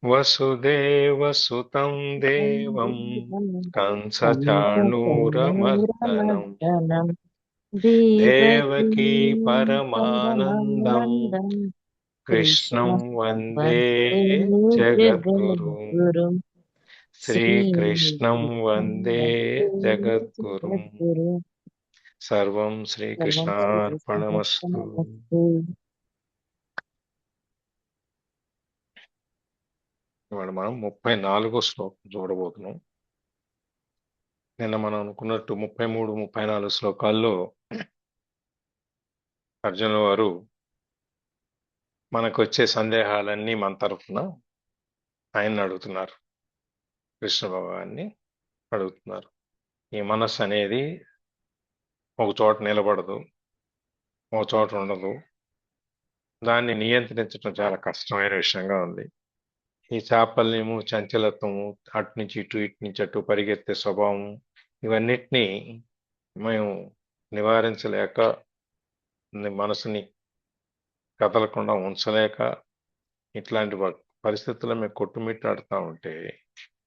వసుదేవసుతం దేవం కంసచాణూరమర్దనం కంసచాణూరమర్దనం దేవకీ దేవకీ పరమానందం పరమానందం కృష్ణం కృష్ణం వందే వందే జగద్గురుం. జగద్గురుం శ్రీకృష్ణం శ్రీకృష్ణం వందే వందే జగద్గురుం. జగద్గురుం సర్వం సర్వం శ్రీకృష్ణార్పణమస్తు. శ్రీకృష్ణార్పణమస్తు. ఇవాళ మనం 34వ శ్లోకం చూడబోతున్నాం. నిన్న మనం అనుకున్నట్టు 33, 34 శ్లోకాల్లో అర్జునుల వారు మనకు వచ్చే సందేహాలన్నీ మన తరఫున ఆయన్ని అడుగుతున్నారు. కృష్ణ భగవాన్ని అడుగుతున్నారు. ఈ మనస్సు అనేది ఒక చోట నిలబడదు, ఒక చోట ఉండదు. దాన్ని నియంత్రించడం చాలా కష్టమైన విషయంగా ఉంది. ఈ చాపల్యము, చంచలత్వము, అటు నుంచి ఇటు, ఇటు నుంచి అటు పరిగెత్తే స్వభావం, ఇవన్నిటినీ మేము నివారించలేక, మనసుని కదలకుండా ఉంచలేక, ఇట్లాంటి పరిస్థితుల్లో మేము కొట్టుమిట్టాడుతూ ఉంటే,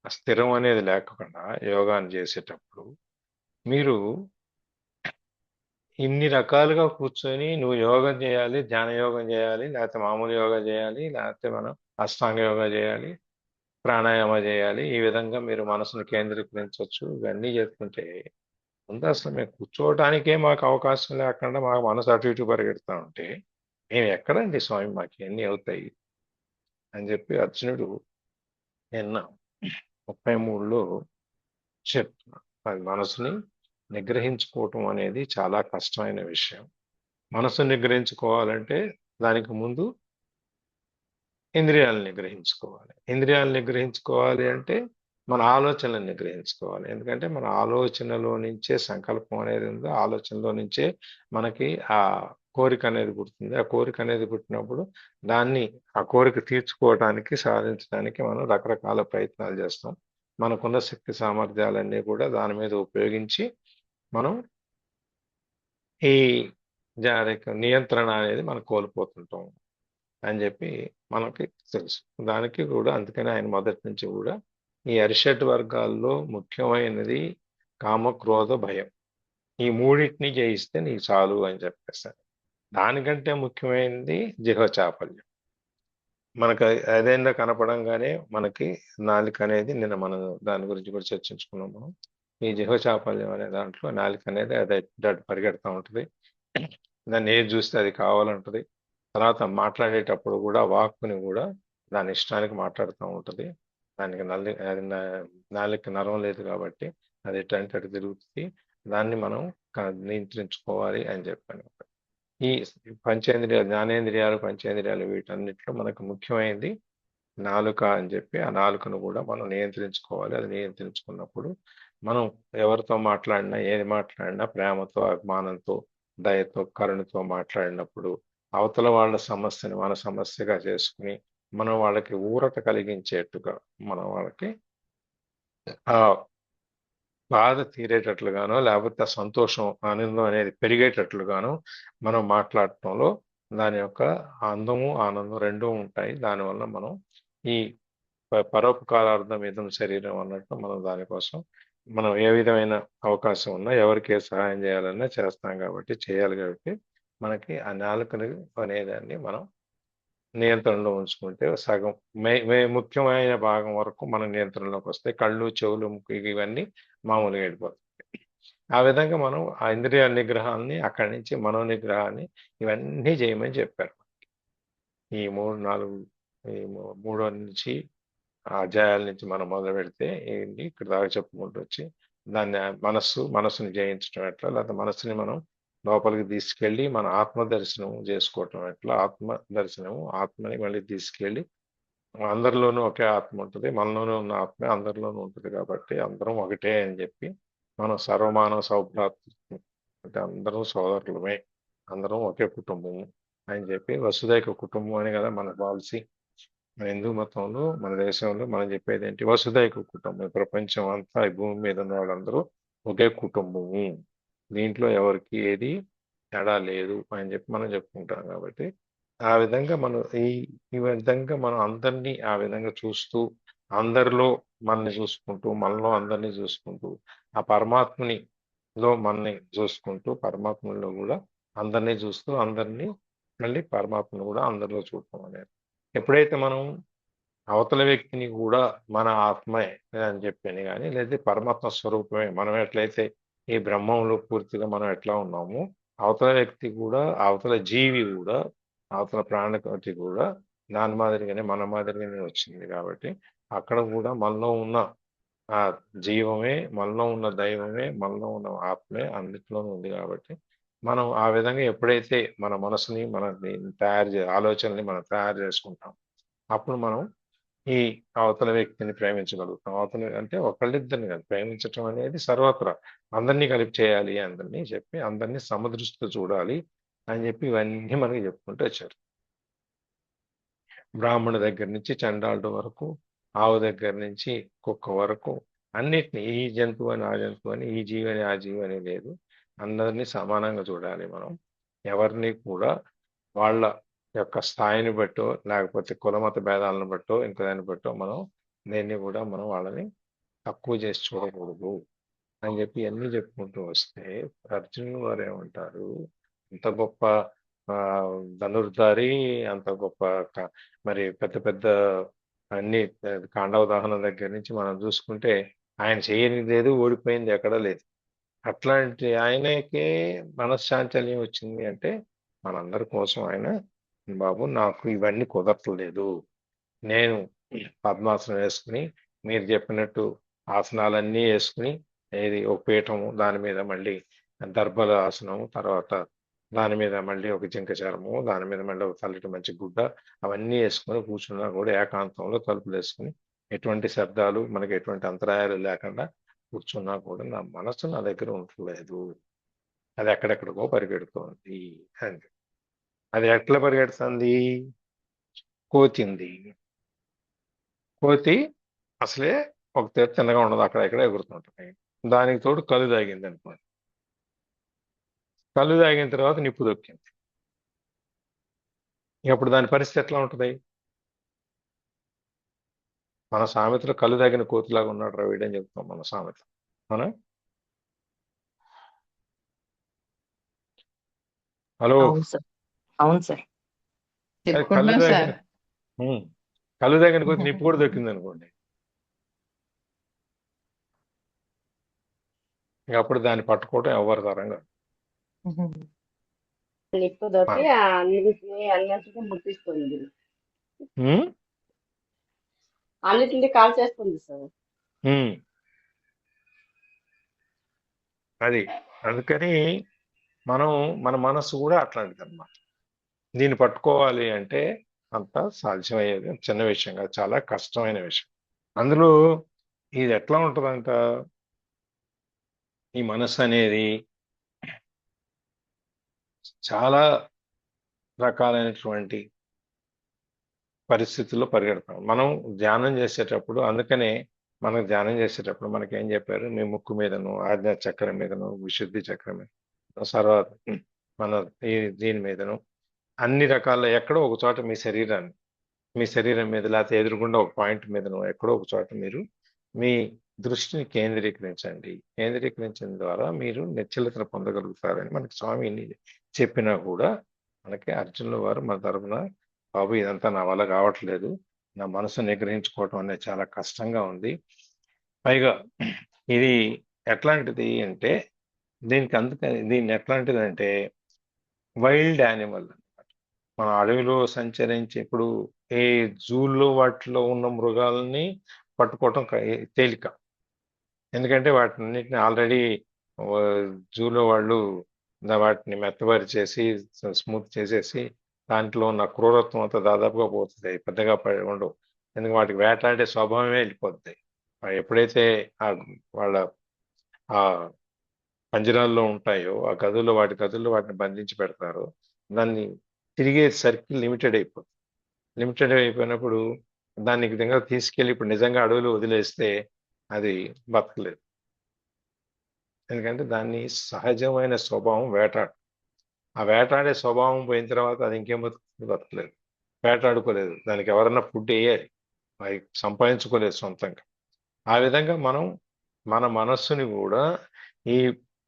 ఆ స్థిరం అనేది లేకుండా యోగాన్ని చేసేటప్పుడు మీరు ఇన్ని రకాలుగా కూర్చొని నువ్వు యోగం చేయాలి, ధ్యాన యోగం చేయాలి, లేకపోతే మామూలు యోగా చేయాలి, లేకపోతే మనం అష్టాంగ యోగా చేయాలి, ప్రాణాయామ చేయాలి, ఈ విధంగా మీరు మనసును కేంద్రీకరించవచ్చు. ఇవన్నీ చేసుకుంటే ముందు అసలు మేము కూర్చోవడానికే మాకు అవకాశం లేకుండా మాకు మనసు అటు ఇటు పరిగెడతా ఉంటే మేము ఎక్కడండి స్వామి, మాకు ఎన్ని అవుతాయి అని చెప్పి అర్జునుడు నిన్న 33లో చెప్తున్నాడు. అది మనసుని నిగ్రహించుకోవటం అనేది చాలా కష్టమైన విషయం. మనసుని నిగ్రహించుకోవాలంటే దానికి ముందు ఇంద్రియాలను నిగ్రహించుకోవాలి. ఇంద్రియాలను నిగ్రహించుకోవాలి అంటే మన ఆలోచనలను నిగ్రహించుకోవాలి. ఎందుకంటే మన ఆలోచనలో నుంచే సంకల్పం అనేది ఉందో, ఆలోచనలో నుంచే మనకి ఆ కోరిక అనేది పుడుతుంది. ఆ కోరిక అనేది పుట్టినప్పుడు దాన్ని, ఆ కోరిక తీర్చుకోవడానికి, సాధించడానికి మనం రకరకాల ప్రయత్నాలు చేస్తాం. మనకున్న శక్తి సామర్థ్యాలన్నీ కూడా దాని మీద ఉపయోగించి మనం ఈ నియంత్రణ అనేది మనం కోల్పోతుంటాం అని చెప్పి మనకి తెలుసు. దానికి కూడా అందుకని ఆయన మొదటి నుంచి కూడా ఈ అరిషడ్ వర్గాల్లో ముఖ్యమైనది కామ, క్రోధ, భయం. ఈ మూడింటిని జయిస్తే నీకు చాలు అని చెప్పేస్తాను. దానికంటే ముఖ్యమైనది జిహ్వచాపల్యం. మనకు ఏదైనా కనపడంగానే మనకి నాలుక అనేది, నిన్న మనం దాని గురించి కూడా చర్చించుకున్నాం మనం. ఈ జిహ్వచాపల్యం అనే దాంట్లో నాలుక అనేది అది అటు పరిగెడతా ఉంటుంది. దాన్ని ఏది చూస్తే అది కావాలంటది. తర్వాత మాట్లాడేటప్పుడు కూడా వాక్కుని కూడా దాని ఇష్టానికి మాట్లాడుతూ ఉంటుంది. దానికి అది నాలుక నరం లేదు కాబట్టి అది ఎటంటే అటు తిరుగుతుంది. దాన్ని మనం నియంత్రించుకోవాలి అని చెప్పాను. ఈ పంచేంద్రియాలు, జ్ఞానేంద్రియాలు, పంచేంద్రియాలు, వీటన్నిటిలో మనకు ముఖ్యమైనది నాలుక అని చెప్పి, ఆ నాలుకను కూడా మనం నియంత్రించుకోవాలి. అది నియంత్రించుకున్నప్పుడు మనం ఎవరితో మాట్లాడినా, ఏది మాట్లాడినా ప్రేమతో, అభిమానంతో, దయతో, కరుణతో మాట్లాడినప్పుడు అవతల వాళ్ళ సమస్యని మన సమస్యగా చేసుకుని మనం వాళ్ళకి ఊరట కలిగించేట్టుగా, మనం వాళ్ళకి ఆ బాధ తీరేటట్లుగానో, లేకపోతే ఆ సంతోషం, ఆనందం అనేది పెరిగేటట్లుగానో మనం మాట్లాడటంలో దాని యొక్క అందము, ఆనందం రెండూ ఉంటాయి. దానివల్ల మనం ఈ పరోపకారార్థం ఇదం శరీరం అన్నట్టు మనం దానికోసం మనం ఏ విధమైన అవకాశం ఉన్నా, ఎవరికి ఏ సహాయం చేయాలన్నా చేస్తాం కాబట్టి, చేయాలి కాబట్టి మనకి ఆ నాలుకని అనేదాన్ని మనం నియంత్రణలో ఉంచుకుంటే సగం ముఖ్యమైన భాగం వరకు మన నియంత్రణలోకి వస్తాయి. కళ్ళు, చెవులు, ముక్కు ఇవన్నీ మామూలుగా వెళ్ళిపోతాయి. ఆ విధంగా మనం ఆ ఇంద్రియ నిగ్రహాన్ని, అక్కడి నుంచి మనో నిగ్రహాన్ని, ఇవన్నీ చేయమని చెప్పారు. ఈ 3, 4 ఈ మూడో నుంచి ఆ అధ్యాయాల నుంచి మనం మొదలు పెడితే ఏంటి ఇక్కడ దాకా చెప్పుకుంటూ వచ్చి దాన్ని మనస్సుని జయించడం ఎట్లా, లేకపోతే మనస్సుని మనం లోపలికి తీసుకెళ్ళి మన ఆత్మ దర్శనం చేసుకోవటం ఎట్లా, ఆత్మ దర్శనము, ఆత్మని మళ్ళీ తీసుకెళ్ళి అందరిలోనూ ఒకే ఆత్మ ఉంటుంది, మనలోనూ ఉన్న ఆత్మ అందరిలోనూ ఉంటుంది కాబట్టి అందరం ఒకటే అని చెప్పి మనం సర్వమానవ సౌభ్రాతృత్వం అంటే అందరం సోదరులమే, అందరం ఒకే కుటుంబము అని చెప్పి, వసుదైక కుటుంబం అని కదా మన పాలసీ. మన హిందూ మతంలో, మన దేశంలో మనం చెప్పేది ఏంటి? వసుదైక కుటుంబం. ప్రపంచం అంతా ఈ భూమి మీద ఉన్న వాళ్ళందరూ ఒకే కుటుంబము, దీంట్లో ఎవరికి ఏది తేడా లేదు అని చెప్పి మనం చెప్పుకుంటాం. కాబట్టి ఆ విధంగా మనం ఈ విధంగా మనం అందరినీ ఆ విధంగా చూస్తూ, అందరిలో మనల్ని చూసుకుంటూ, మనలో అందరినీ చూసుకుంటూ, ఆ పరమాత్మునిలో మనల్ని చూసుకుంటూ, పరమాత్మునిలో కూడా అందరినీ చూస్తూ, అందరినీ మళ్ళీ పరమాత్మను కూడా అందరిలో చూడటం అనేది. ఎప్పుడైతే మనం అవతల వ్యక్తిని కూడా మన ఆత్మే అని చెప్పని కానీ, లేదా పరమాత్మ స్వరూపమే మనం ఎట్లయితే ఈ బ్రహ్మంలో పూర్తిగా మనం ఎట్లా ఉన్నామో, అవతల వ్యక్తి కూడా, అవతల జీవి కూడా, అవతల ప్రాణకోటి కూడా దాని మాదిరిగానే మన మాదిరిగానే వచ్చింది కాబట్టి, అక్కడ కూడా మనలో ఉన్న ఆ జీవమే, మనలో ఉన్న దైవమే, మనలో ఉన్న ఆత్మే అన్నిట్లోనూ ఉంది కాబట్టి, మనం ఆ విధంగా ఎప్పుడైతే మన మనసుని మనని ఆలోచనని మనం తయారు చేసుకుంటాం, అప్పుడు మనం ఈ అవతల వ్యక్తిని ప్రేమించగలుగుతాం. అవతల అంటే ఒకళ్ళిద్దరిని కాదు, ప్రేమించటం అనేది సర్వత్రా అందరినీ కలిపి చేయాలి, అందరినీ చెప్పి అందరినీ సమదృష్టితో చూడాలి అని చెప్పి ఇవన్నీ మనకి చెప్పుకుంటూ వచ్చారు. బ్రాహ్మణు దగ్గర నుంచి చండాలుడు వరకు, ఆవు దగ్గర నుంచి కుక్క వరకు అన్నిటిని, ఈ జంతువు అని ఆ జంతువు అని, ఈ జీవి అని ఆ జీవి అని లేదు. అందరినీ సమానంగా చూడాలి మనం. ఎవరిని కూడా వాళ్ళ యొక్క స్థాయిని బట్టో, లేకపోతే కులమత భేదాలను బట్టో, ఇంకో దాన్ని బట్టో మనం దేన్ని కూడా మనం వాళ్ళని తక్కువ చేసి చూడకూడదు అని చెప్పి అన్నీ చెప్పుకుంటూ వస్తే, అర్జునులు వారు ఏమంటారు, అంత గొప్ప ఆ, ధనుర్ధారి, అంత గొప్ప మరి పెద్ద పెద్ద అన్ని కాండవ దహనం దగ్గర నుంచి మనం చూసుకుంటే ఆయన చేయనిది లేదు, ఓడిపోయింది ఎక్కడా లేదు. అట్లాంటి ఆయనకే మనశ్శాంచల్యం వచ్చింది అంటే మనందరి కోసం ఆయన, బాబు నాకు ఇవన్నీ కుదరట్లేదు, నేను పద్మాసనం వేసుకుని మీరు చెప్పినట్టు ఆసనాలన్నీ వేసుకుని, ఇది ఒక పీఠము, దాని మీద మళ్ళీ దర్భల ఆసనము, తర్వాత దాని మీద మళ్ళీ ఒక జింక చరము, దాని మీద మళ్ళీ ఒక చల్లటి మంచి గుడ్డ, అవన్నీ వేసుకొని కూర్చున్నా కూడా ఏకాంతంలో తలుపులు వేసుకుని, ఎటువంటి శబ్దాలు మనకి ఎటువంటి అంతరాయాలు లేకుండా కూర్చున్నా కూడా నా మనసు నా దగ్గర ఉండట్లేదు, అది ఎక్కడెక్కడికో పరిగెడుతోంది అని. అది ఎట్లా పరిగెడుతుంది? కోతింది. కోతి అసలే ఒక తీరు తిన్నగా ఉండదు, అక్కడ ఇక్కడ ఎగురుతుంటుంది. దానికి తోడు కళ్ళు తాగింది అనుకోండి. కళ్ళు తాగిన తర్వాత నిప్పు దొక్కింది. అప్పుడు దాని పరిస్థితి ఎట్లా ఉంటుంది? మన సామెతలో కళ్ళు తాగిన కోతిలాగా ఉన్నాడు రా వీడని చెప్తాం మన సామెత. అవునా? హలో. అవును సార్. అవును సార్. అది కళ్ళు చెప్పుకుంటున్నాం తాగిన సార్. ఉమ్, కళ్ళు తాగిన కోతి నిప్పు కూడా దొక్కింది అనుకోండి, ఇక అప్పుడు దాన్ని పట్టుకోవటం ఎవరి తరంగా. నిప్పు దొరికి అన్నింటినీ ముట్టిస్తుంది, ఉమ్, అన్నింటినీ కాల్ చేస్తుంది సార్. ఉమ్, అది అందుకని మనం మన మనస్సు కూడా అట్లాంటిది అన్నమాట. దీన్ని పట్టుకోవాలి అంటే అంత సాధ్యమయ్యేది చిన్న విషయం కాదు, చాలా కష్టమైన విషయం. అందులో ఇది ఎట్లా ఉంటుందంట, ఈ మనసు అనేది చాలా రకాలైనటువంటి పరిస్థితుల్లో పరిగెడతాం మనం ధ్యానం చేసేటప్పుడు. అందుకనే మనకు ధ్యానం చేసేటప్పుడు మనకి ఏం చెప్పారు, మీ ముక్కు మీదను, ఆజ్ఞా చక్రం మీదను, విశుద్ధి చక్రం మీద, సర్వ మన దీని మీదను, అన్ని రకాల ఎక్కడో ఒక చోట మీ శరీరం మీద, లేకపోతే ఎదురుగుండా ఒక పాయింట్ మీదను ఎక్కడో ఒక చోట మీరు మీ దృష్టిని కేంద్రీకరించండి. కేంద్రీకరించిన ద్వారా మీరు నిశ్చలతను పొందగలుగుతారని మనకి స్వామి ఎన్ని చెప్పినా కూడా, మనకి అర్జునుల వారు మన తరపున, బాబు ఇదంతా నా వల్ల కావట్లేదు, నా మనసు నిగ్రహించుకోవటం అనేది చాలా కష్టంగా ఉంది, పైగా ఇది ఎట్లాంటిది అంటే, దీన్ని ఎట్లాంటిది అంటే వైల్డ్ యానిమల్. మన అడవిలో సంచరించే ఇప్పుడు ఈ జూల్లో వాటిలో ఉన్న మృగాలని పట్టుకోవటం తేలిక. ఎందుకంటే వాటిన్నిటిని ఆల్రెడీ జూలో వాళ్ళు వాటిని మెత్తబరిచేసి స్మూత్ చేసేసి దాంట్లో ఉన్న క్రూరత్వం అంతా దాదాపుగా పోతుంది, పెద్దగా ఉండవు. ఎందుకంటే వాటికి వేటాడే స్వభావమే వెళ్ళిపోతుంది. ఎప్పుడైతే వాళ్ళ ఆ పంజరాల్లో ఉంటాయో, ఆ వాటి గదుల్లో వాటిని బంధించి పెడతారో, దాన్ని తిరిగే సర్కిల్ లిమిటెడ్ అయిపోతుంది. లిమిటెడ్ అయిపోయినప్పుడు దాన్ని విధంగా తీసుకెళ్ళి ఇప్పుడు నిజంగా అడవిలో వదిలేస్తే అది బతకలేదు. ఎందుకంటే దాన్ని సహజమైన స్వభావం వేటాడు. ఆ వేటాడే స్వభావం పోయిన తర్వాత అది ఇంకేం బతుకుతుంది? బతకలేదు, వేటాడుకోలేదు, దానికి ఎవరన్నా ఫుడ్ వేయాలి, అవి సంపాదించుకోలేదు సొంతంగా. ఆ విధంగా మనం మన మనస్సుని కూడా ఈ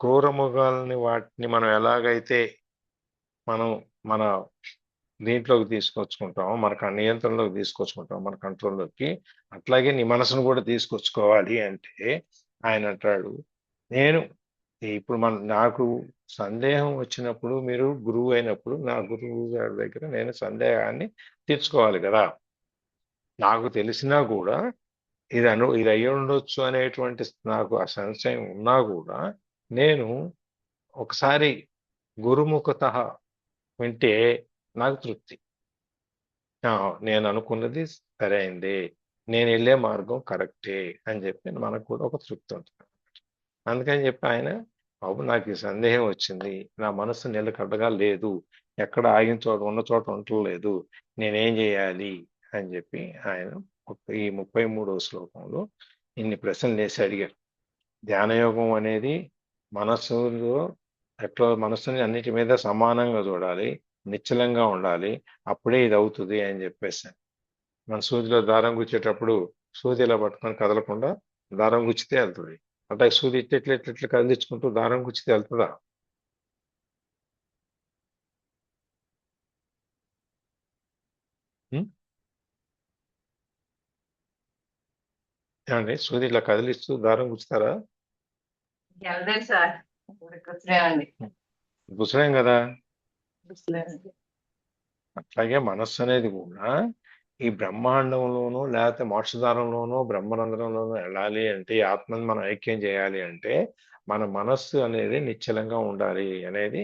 క్రూర మృగాల్ని వాటిని మనం ఎలాగైతే మనం మన దీంట్లోకి తీసుకొచ్చుకుంటాం, మన నియంత్రణలోకి తీసుకొచ్చుకుంటాం, మన కంట్రోల్లోకి, అట్లాగే నీ మనసును కూడా తీసుకొచ్చుకోవాలి అంటే ఆయన అంటాడు, నేను ఇప్పుడు నాకు సందేహం వచ్చినప్పుడు, మీరు గురువు అయినప్పుడు నా గురువు గారి దగ్గర నేను సందేహాన్ని తీర్చుకోవాలి కదా. నాకు తెలిసినా కూడా ఇది అయ్యి ఉండొచ్చు అనేటువంటి నాకు ఆ సంశయం ఉన్నా కూడా నేను ఒకసారి గురుముఖత వింటే నాకు తృప్తి. నేను అనుకున్నది సరైంది, నేను వెళ్ళే మార్గం కరెక్టే అని చెప్పి మనకు కూడా ఒక తృప్తి ఉంటుంది. అందుకని చెప్పి ఆయన, బాబు నాకు ఈ సందేహం వచ్చింది, నా మనసు నిలకడగా లేదు, ఎక్కడ ఆగిన చోట ఉన్న చోట ఉండలేదు, నేనేం చేయాలి అని చెప్పి ఆయన ఈ 33వ శ్లోకంలో ఇన్ని ప్రశ్నలు వేసి అడిగారు. ధ్యానయోగం అనేది మనస్సులో ఎట్లా మనస్సుని అన్నిటి మీద సమానంగా చూడాలి, నిశ్చలంగా ఉండాలి, అప్పుడే ఇది అవుతుంది అని చెప్పేసి. మన సూదిలో దారం గుచ్చేటప్పుడు సూది ఇలా పట్టుకొని కదలకుండా దారం గుచ్చితే వెళ్తుంది. అంటే సూది ఇట్లా కదిలించుకుంటూ దారం గుచ్చితే వెళ్తుందా? ఉం? ఏమండి, సూది ఇట్లా కదిలిస్తూ దారం గుచ్చుతారా? వెళ్దాం సార్, కూర్చున్నామండి. గుచ్చలేం కదా. అట్లాగే మనస్సు అనేది కూడా ఈ బ్రహ్మాండంలోనూ లేకపోతే మోక్షదారంలోనూ బ్రహ్మరంధ్రంలోనూ వెళ్ళాలి అంటే, ఈ ఆత్మని మనం ఐక్యం చేయాలి అంటే మన మనస్సు అనేది నిశ్చలంగా ఉండాలి అనేది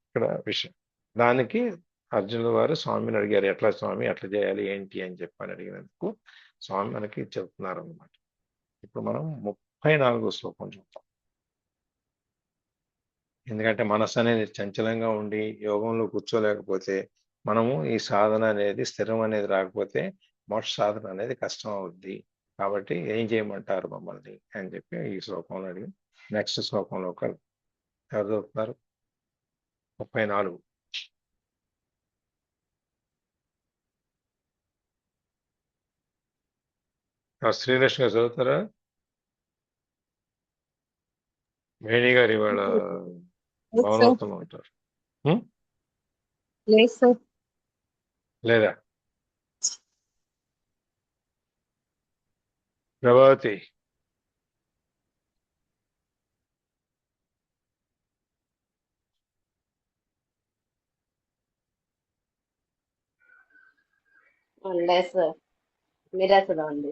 ఇక్కడ విషయం. దానికి అర్జునుల వారు స్వామిని అడిగారు, ఎట్లా స్వామి ఎట్లా చేయాలి ఏంటి అని చెప్పని అడిగినందుకు స్వామి మనకి చెప్తున్నారు అన్నమాట. ఇప్పుడు మనం 34వ శ్లోకం చూద్దాం. ఎందుకంటే మనస్సు అనేది చంచలంగా ఉండి యోగంలో కూర్చోలేకపోతే, మనము ఈ సాధన అనేది స్థిరం అనేది రాకపోతే మోక్ష సాధన అనేది కష్టం అవుద్ది. కాబట్టి ఏం చేయమంటారు మమ్మల్ని అని చెప్పి ఈ శ్లోకంలో అడిగి నెక్స్ట్ శ్లోకంలో ఎవరు చదువుతున్నారు? 34. శ్రీలక్ష్మి గారు చదువుతారా? వేణి గారు ఇవాళ మౌనోత్తమ ఉంటారు. లేదు సార్. లేదా ప్రభావతి? లేదు సార్, మీరే చదవండి.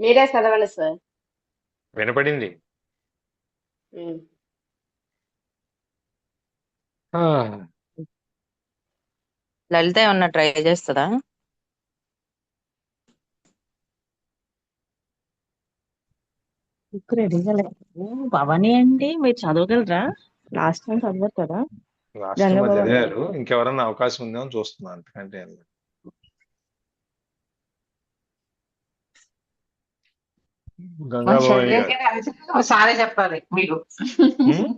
మీరే చదవండి సార్. వినపడింది. ఉం. ఆ, లలిత ఏమన్నా ట్రై చేస్తుందా? బుక్ రెడీగా లేదు. భవానీ అండి, మీరు చదవగలరా? లాస్ట్ టైం చదివారు కదా. లాస్ట్ టైం అది గంగభవాని. చదివారు, ఇంకెవరన్నా అవకాశం ఉందేమో చూస్తున్నాను, అంతకంటే ఏం లేదు. మన గంగాభవాని గారు. చదివేది సారే చెప్పాలి మీకు. ఉం?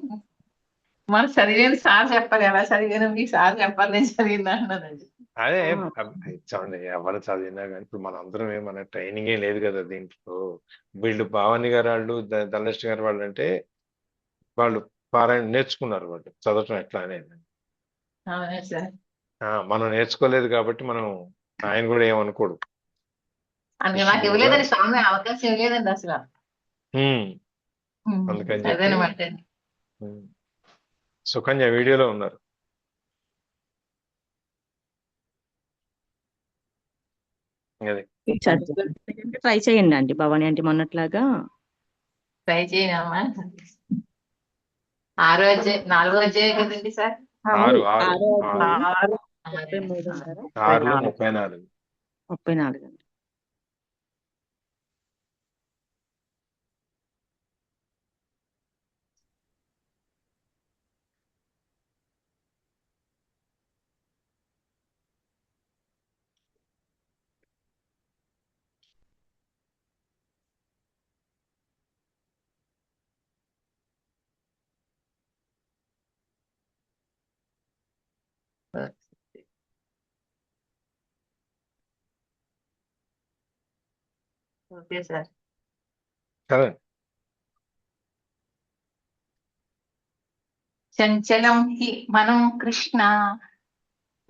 మన చదివేది సార్ చెప్పాలి, ఎలా చదివాను మీకు సార్ చెప్పాలి, నేను చదివిందా అన్నదండి. అదే ఆ, చూడండి, ఎవరు చదివినా కానీ ఇప్పుడు మనందరం మన ట్రైనింగ్ ఏం లేదు కదా దీంట్లో. వీళ్ళు భావని గారు వాళ్ళు ధనలక్ష్మి గారు వాళ్ళు అంటే వాళ్ళు పారాయణ నేర్చుకున్నారు, వాళ్ళు చదవటం ఎట్లా అనేది. అవునా సార్, మనం నేర్చుకోలేదు కాబట్టి మనం ఆయన కూడా ఏమనుకోడు. అందుకే నాకు శిష్యుడు కూడా. ఇవ్వలేదండి స్వామి, అవకాశం ఇవ్వలేదండి అసలు. ఉం. అందుకని చెప్పి అదేనమాట. ఉం. సుకన్య వీడియోలో ఉన్నారు. అది ట్రై చేయండి అండి భవానీ అంటే మొన్నట్లాగా. ట్రై చేయనమ్మా. 6వ అధ్యాయం 4వ అధ్యాయం కదండి సార్. 6 ఆరో 6 అధ్యాయం 6 33 అంటారా? 6 34. 34 అండి. Okay sir. చదవండి. చంచలం హి మనం కృష్ణ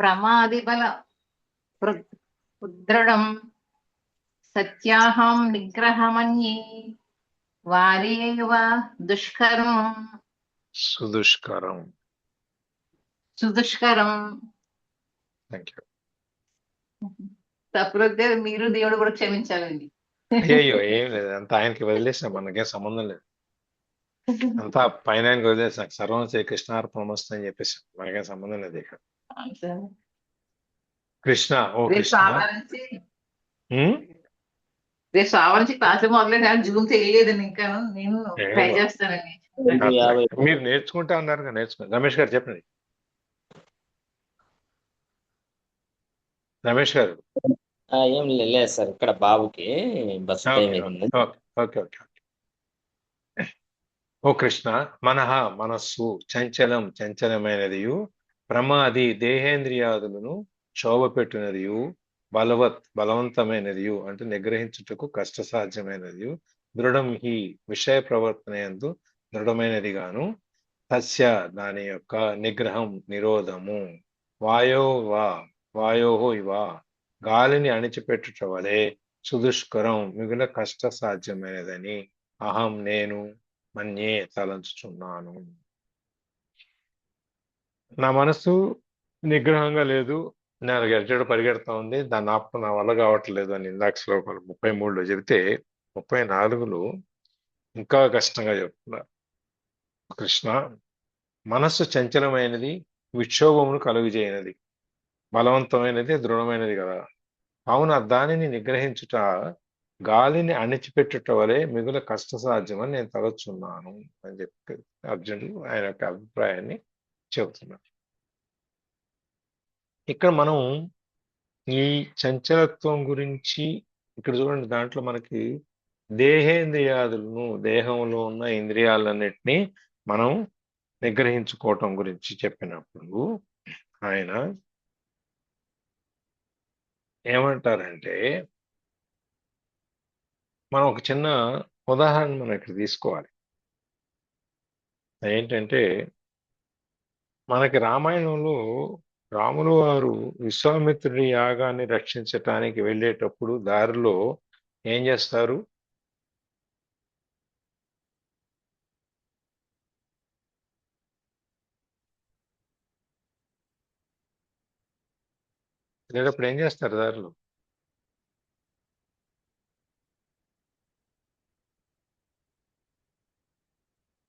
ప్రమాది బల ఉద్రడం సత్యాహం నిగ్రహమన్యే వారేవ దుష్కరం సుదుష్కరం. సుదుష్కరం. Thank you. తప్పులైతే మీరు దేవుడు కూడా క్షమించాలండి. అయ్యో ఏం లేదు, అంత ఆయనకి వదిలేసాం, మనకేం సంబంధం లేదు. అంతా పైన ఆయనకి వదిలేసాం. సర్వం శ్రీ కృష్ణార్పణమస్తు అని చెప్పేసి మనకేం సంబంధం లేదు ఇక్కడ. అవును సార్. కృష్ణ, ఓ రేపు కృష్ణ. సోమవారం నుంచి ఉమ్? రేపు సోమవారం నుంచి క్లాసులు మొదలైన జూమ్ తెలియలేదండి ఇంకా. నేను ట్రై ఏమో. చేస్తానండి. మీరు నేర్చుకుంటా ఉన్నారు కదా, నేర్చుకోండి. రమేష్ గారు చెప్పండి. రమేష్ గారు. ఏం లేదు సార్, ఇక్కడ బాబుకి బస్సు టైం ఓకే అయింది. Okay okay okay. ఓ కృష్ణ, మనః మనస్సు చంచలం చంచలమైనదియు, ప్రమాది దేహేంద్రియాదులను క్షోభపెట్టినదియు, బలవంతమైనదియు అంటే నిగ్రహించుటకు కష్టసాధ్యమైనదియు, దృఢం హి విషయ ప్రవర్తనయందు దృఢమైనదిగాను, తస్య దాని యొక్క నిగ్రహం నిరోధము, వాయోహో ఇవ గాలిని అణిచిపెట్టుట వలె సుదుష్కరం మిగుల కష్ట సాధ్యమైనదని అహం నేను మన్యే తలంచుచున్నాను. నా మనసు నిగ్రహంగా లేదు, నేను గడిచేడు పరిగెడతా ఉంది, దాన్ని ఆపు నా వల్ల కావట్లేదు అని ఇందాక శ్లోకాలు 33లో చెబితే 34లో ఇంకా కష్టంగా చెప్తున్నారు. కృష్ణ, మనస్సు చంచలమైనది, విక్షోభమును కలుగజేయనది, బలవంతమైనది, దృఢమైనది కదా. కావున దానిని నిగ్రహించుట గాలిని అణిచిపెట్టుట వలె మిగుల కష్టసాధ్యమని నేను తలచున్నాను అని చెప్పి అర్జునుడు ఆయన యొక్క అభిప్రాయాన్ని చెబుతున్నాడు. ఇక్కడ మనం ఈ చంచలత్వం గురించి ఇక్కడ చూడండి, దాంట్లో మనకి దేహేంద్రియాదులను, దేహంలో ఉన్న ఇంద్రియాలన్నిటినీ మనం నిగ్రహించుకోవటం గురించి చెప్పినప్పుడు ఆయన ఏమంటారంటే, మనం ఒక చిన్న ఉదాహరణ మనం ఇక్కడ తీసుకోవాలి. ఏంటంటే, మనకి రామాయణంలో రాములు వారు విశ్వామిత్రుడి యాగాన్ని రక్షించటానికి వెళ్ళేటప్పుడు దారిలో ఏం చేస్తారు? వెళ్ళేటప్పుడు ఏం చేస్తారు దారిలో?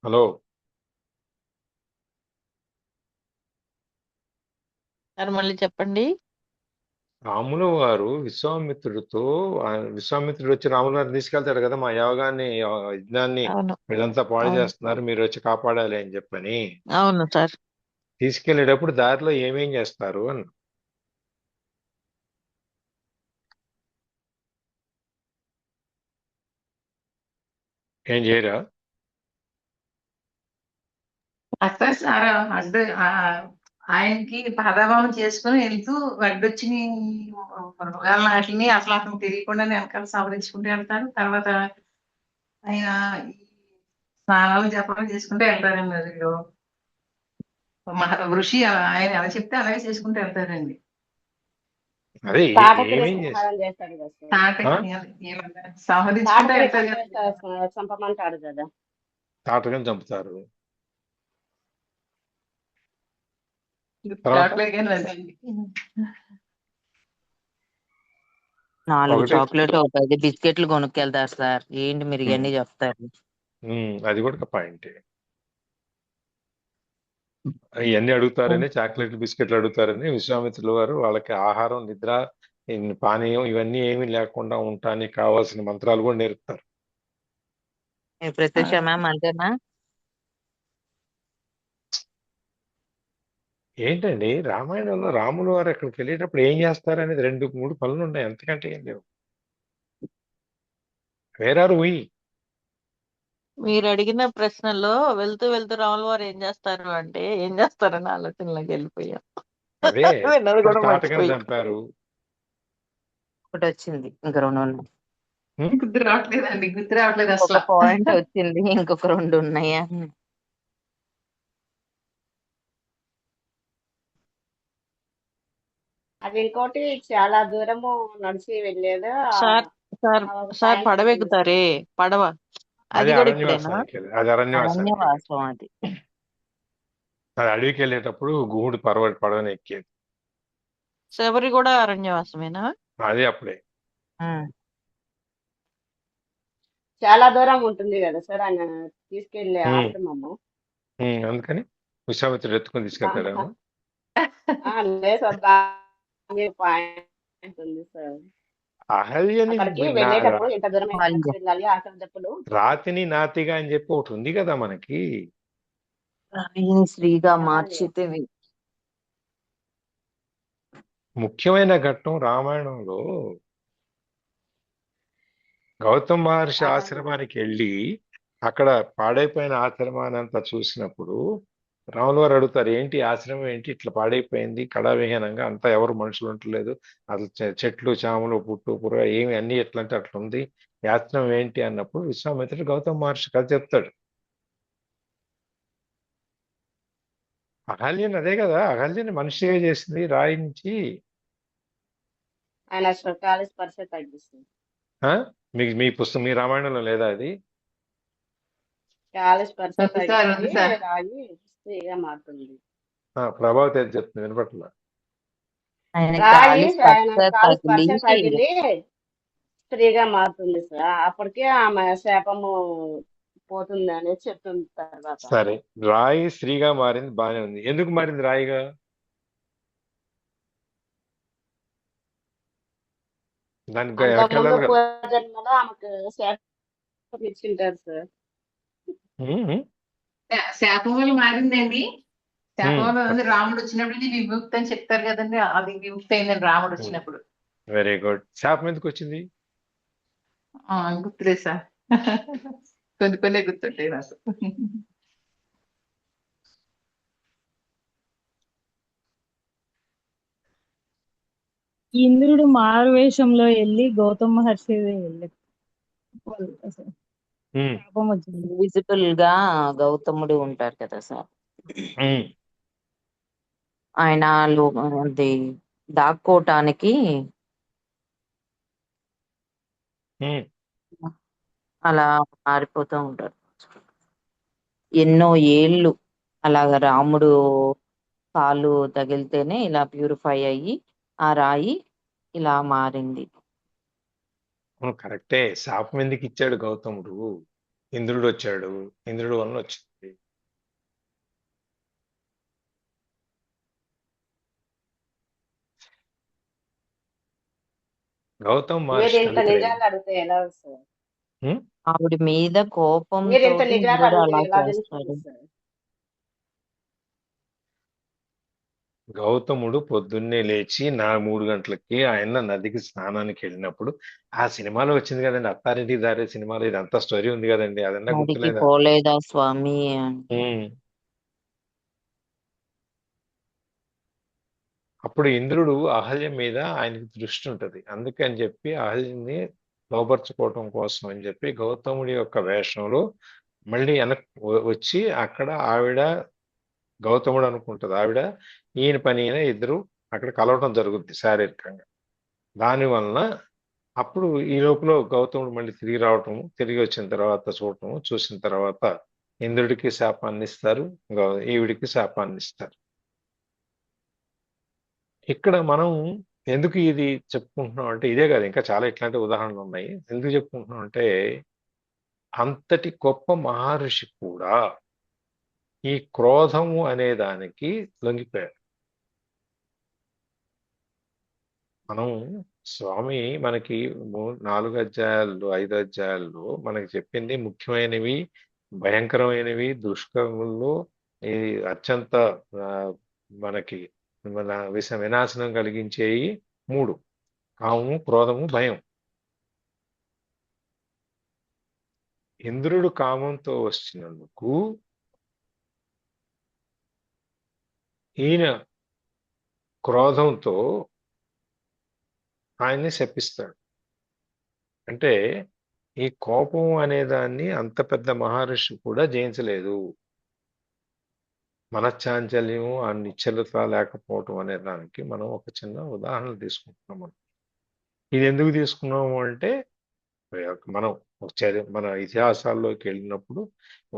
హలో, సార్ మళ్ళీ చెప్పండి. రాములు వారు విశ్వామిత్రుడు వచ్చి రాములు వారిని తీసుకెళ్తాడు కదా, మా యాగాన్ని యజ్ఞాన్ని అవును వీళ్ళంతా పాడు అవును చేస్తున్నారు, మీరు వచ్చి కాపాడాలి అని చెప్పని అవును సార్. తీసుకెళ్లేటప్పుడు దారిలో ఏమేం చేస్తారు అని. ఏం చేయరా? అక్కడ సార్ అడ్డు ఆయనకి పదభావం చేసుకుని వెళ్తూ అడ్డొచ్చిన వాటిని అసలు అతను తెలియకుండా వెనకాల సవరించుకుంటూ వెళ్తారు. తర్వాత ఆయన ఈ స్నానాలు జపాలు చేసుకుంటూ వెళ్తారండి. అది ఋషి ఆయన ఎలా చెప్తే అలాగే చేసుకుంటూ వెళ్తారండి. అదే తాటకిని ఏమేం చేస్తారు? సంహారం చేస్తాడు కదా సార్. సంహరించుకుంటూ తాటకిని వెళ్తారు. చంపమంటాడు కదా. తాటకని చంపుతారు. రావట్లేదు కానీ వెళ్ళండి. 4 ఒకటి చాక్లెట్, ఒక 10 బిస్కెట్లు కొనుక్కెళ్తారు సార్. ఏంటి మీరు ఇవన్నీ చెప్తారు? అది కూడా ఒక పాయింట్. ఇవన్నీ అడుగుతారని, చాక్లెట్ బిస్కెట్లు అడుగుతారని విశ్వామిత్రుల వారు వాళ్ళకి ఆహారం, నిద్ర, పానీయం ఇవన్నీ ఏమీ లేకుండా ఉండటానికి కావాల్సిన మంత్రాలు కూడా నేర్పుతారు. మీరు ప్రత్యక్ష మ్యామ్ అంతేనా? ఏంటండి, రామాయణంలో రాములు వారు అక్కడికి వెళ్ళేటప్పుడు ఏం చేస్తారు అనేది 2-3 పనులు ఉన్నాయి, అంతకంటే ఏం లేవు. Where are we? మీరు అడిగిన ప్రశ్నలో వెళ్తూ వెళ్తూ రాముల వారు ఏం చేస్తారు అంటే ఏం చేస్తారని ఆలోచనలోకి వెళ్ళిపోయాం. అదే విన్నది ఇప్పుడు కూడా తాటకని మర్చిపోయి చంపారు. ఒకటి వచ్చింది, ఇంక రెండు ఉన్నాయి. ఉమ్, గుర్తు రావట్లేదండి, గుర్తు రావట్లేదు ఒక అసలు. పాయింట్ వచ్చింది, ఇంకొక రెండు ఉన్నాయా? అది ఇంకోటి చాలా దూరము నడిచి వెళ్ళేది. సార్ సార్ ఆ ఒక సార్ పాయింట్ పడవ ఉంటుంది సార్. ఎక్కుతారే పడవ, అది అది కూడా ఇక్కడేనా? అరణ్యవాసానికి అది అరణ్యవాసానికి వెళ్ళేది. అరణ్యవాసం అది. అది అడవికి వెళ్ళేటప్పుడు గుహుడు పడవని ఎక్కేది. శబరి కూడా అరణ్యవాసమేనా? అది అప్పుడే. ఉమ్. చాలా దూరం ఉంటుంది కదా సార్ ఆయన తీసుకెళ్లే ఉమ్, ఆశ్రమము. అందుకని విశ్వామిత్రుడు ఎత్తుకొని తీసుకెళ్తాడేమో. ఆ, లేదు సార్, దాని పాయింట్ ఉంది సార్. అహల్యని అక్కడికి నా వెళ్ళేటప్పుడు ఎంత దూరం నడిచి అహల్య. వెళ్ళాలి ఆఖరిటప్పుడు. రాతిని నాతిగా అని చెప్పి ఒకటి ఉంది కదా మనకి. రాయిని శ్రీగా అహల్య. మార్చితివి. ముఖ్యమైన ఘట్టం రామాయణంలో గౌతమ మహర్షి అహల్య. ఆశ్రమానికి వెళ్ళి అక్కడ పాడైపోయిన ఆశ్రమాన్ని అంతా చూసినప్పుడు రాముల వారు అడుగుతారు, ఏంటి ఆశ్రమం ఏంటి ఇట్లా పాడైపోయింది, కళావిహీనంగా అంతా ఎవరు మనుషులు ఉండలేదు, అసలు చెట్లు చాములు పుట్టు పుర ఏమి అన్ని ఎట్లా అంటే అట్లా ఉంది, ఈ ఆశ్రమం ఏంటి అన్నప్పుడు విశ్వామిత్రుడు గౌతమ మహర్షి కథ చెప్తాడు. అహల్యని అదే కదా, అహల్యని మనిషిగా చేసింది రాయించి. ఆయన కాలి స్పర్శ తగ్గిస్తుంది. ఆ? మీ పుస్తకం మీ రామాయణంలో లేదా అది? కాలి స్పర్శ ఉంది సార్, ఉంది తగ్గి సార్. రాయి స్త్రీగా మారుతుంది. ప్రభావతి అది చెప్తుంది, వినపట్ల. ఆయన రాయి కాలి ఆయన స్పర్శ కాలు స్పర్శ తగిలి తగిలి స్త్రీగా మారుతుంది సార్. అప్పటికే ఆమె శాపము పోతుంది అనేది చెప్తుంది తర్వాత. సరే, రాయి స్త్రీగా మారింది బానే ఉంది, ఎందుకు మారింది రాయిగా? దానికి అంత వెనక్కి ముందు వెళ్ళాలి కదా. పూర్వజన్మలో ఆమెకు శాపం ఇచ్చింటారు సార్. ఉమ్, శాపం వల్ల మారిందండి. శాపం ఉమ్, వల్ల ఉంది, రాముడు వచ్చినప్పుడు ఇది విముక్తి అని చెప్తారు కదండి, అది విముక్తి అయిందండి రాముడు వచ్చినప్పుడు. Very good. శాపం ఎందుకు వచ్చింది? గుర్తులేదు సార్. కొన్ని కొన్ని గుర్తుంటాయి నాకు. ఇంద్రుడు మారు వేషంలో వెళ్ళి గౌతమ మహర్షి వెళ్ళి అసలు ఉమ్, శాపం వచ్చింది. విజిబుల్ గా గౌతముడు ఉంటారు కదా సార్, ఉమ్, ఆయన అది దాక్కోటానికి ఉమ్, అలా మారిపోతూ ఉంటారు. ఎన్నో ఏళ్ళు అలాగ రాముడు కాలు తగిలితేనే ఇలా ప్యూరిఫై అయ్యి ఆ రాయి ఇలా మారింది. కరెక్టే. శాపం ఎందుకు ఇచ్చాడు గౌతముడు? ఇంద్రుడు వచ్చాడు, ఇంద్రుడు వలన వచ్చింది. గౌతమ మీరు మహర్షి ఇంత కవిత్రయం. నిజాలు అడిగితే ఎలా సార్? ఆవిడ మీద మీరు కోపంతో ఇంత నిజాలు ఇంద్రుడు అడిగితే అలా ఎలా చేస్తాడు. తెలుస్తుంది సార్? గౌతముడు పొద్దున్నే లేచి 3 గంటలకి ఆయన నదికి స్నానానికి వెళ్ళినప్పుడు, ఆ సినిమాలో వచ్చింది కదండి, అత్తారింటికి దారే సినిమాలో ఇదంతా స్టోరీ ఉంది కదండి, అదన్నా నదికి గుర్తులేదా? పోలేదా స్వామి? ఉమ్. అప్పుడు ఇంద్రుడు అహల్య మీద ఆయనకి దృష్టి ఉంటది, అందుకని చెప్పి అహల్యని లోపరుచుకోవటం కోసం అని చెప్పి గౌతముడి యొక్క వేషంలో మళ్ళీ వచ్చి అక్కడ ఆవిడ గౌతముడు అనుకుంటది, ఆవిడ ఈయన పని అయినా ఇద్దరు అక్కడ కలవటం జరుగుద్ది శారీరకంగా. దాని వలన అప్పుడు ఈ లోపల గౌతముడు మళ్ళీ తిరిగి రావటము, తిరిగి వచ్చిన తర్వాత చూడటము, చూసిన తర్వాత ఇంద్రుడికి శాపాన్ని ఇస్తారు, ఈవిడికి శాపాన్ని ఇస్తారు. ఇక్కడ మనం ఎందుకు ఇది చెప్పుకుంటున్నాం అంటే, ఇదే కాదు ఇంకా చాలా ఇట్లాంటి ఉదాహరణలు ఉన్నాయి. ఎందుకు చెప్పుకుంటున్నాం అంటే, అంతటి గొప్ప మహర్షి కూడా ఈ క్రోధము అనే దానికి లొంగిపోయాడు. మనం స్వామి మనకి 4 అధ్యాయాల్లో 5 అధ్యాయాల్లో మనకి చెప్పింది ముఖ్యమైనవి, భయంకరమైనవి, దుష్కర్ములు, ఈ అత్యంత ఆ, మనకి మన వినాశనం కలిగించేవి 3: కామము, క్రోధము, భయం. ఇంద్రుడు కామంతో వచ్చినందుకు ఈయన క్రోధంతో ఆయన్ని శపిస్తాడు. అంటే ఈ కోపం అనే దాన్ని అంత పెద్ద మహర్షి కూడా జయించలేదు. మనశ్చాంచల్యం, ఆ నిశ్చలత లేకపోవటం అనే దానికి మనం ఒక చిన్న ఉదాహరణ తీసుకుంటున్నాం. మనం ఇది ఎందుకు తీసుకున్నాము అంటే మనం మన ఇతిహాసాల్లోకి వెళ్ళినప్పుడు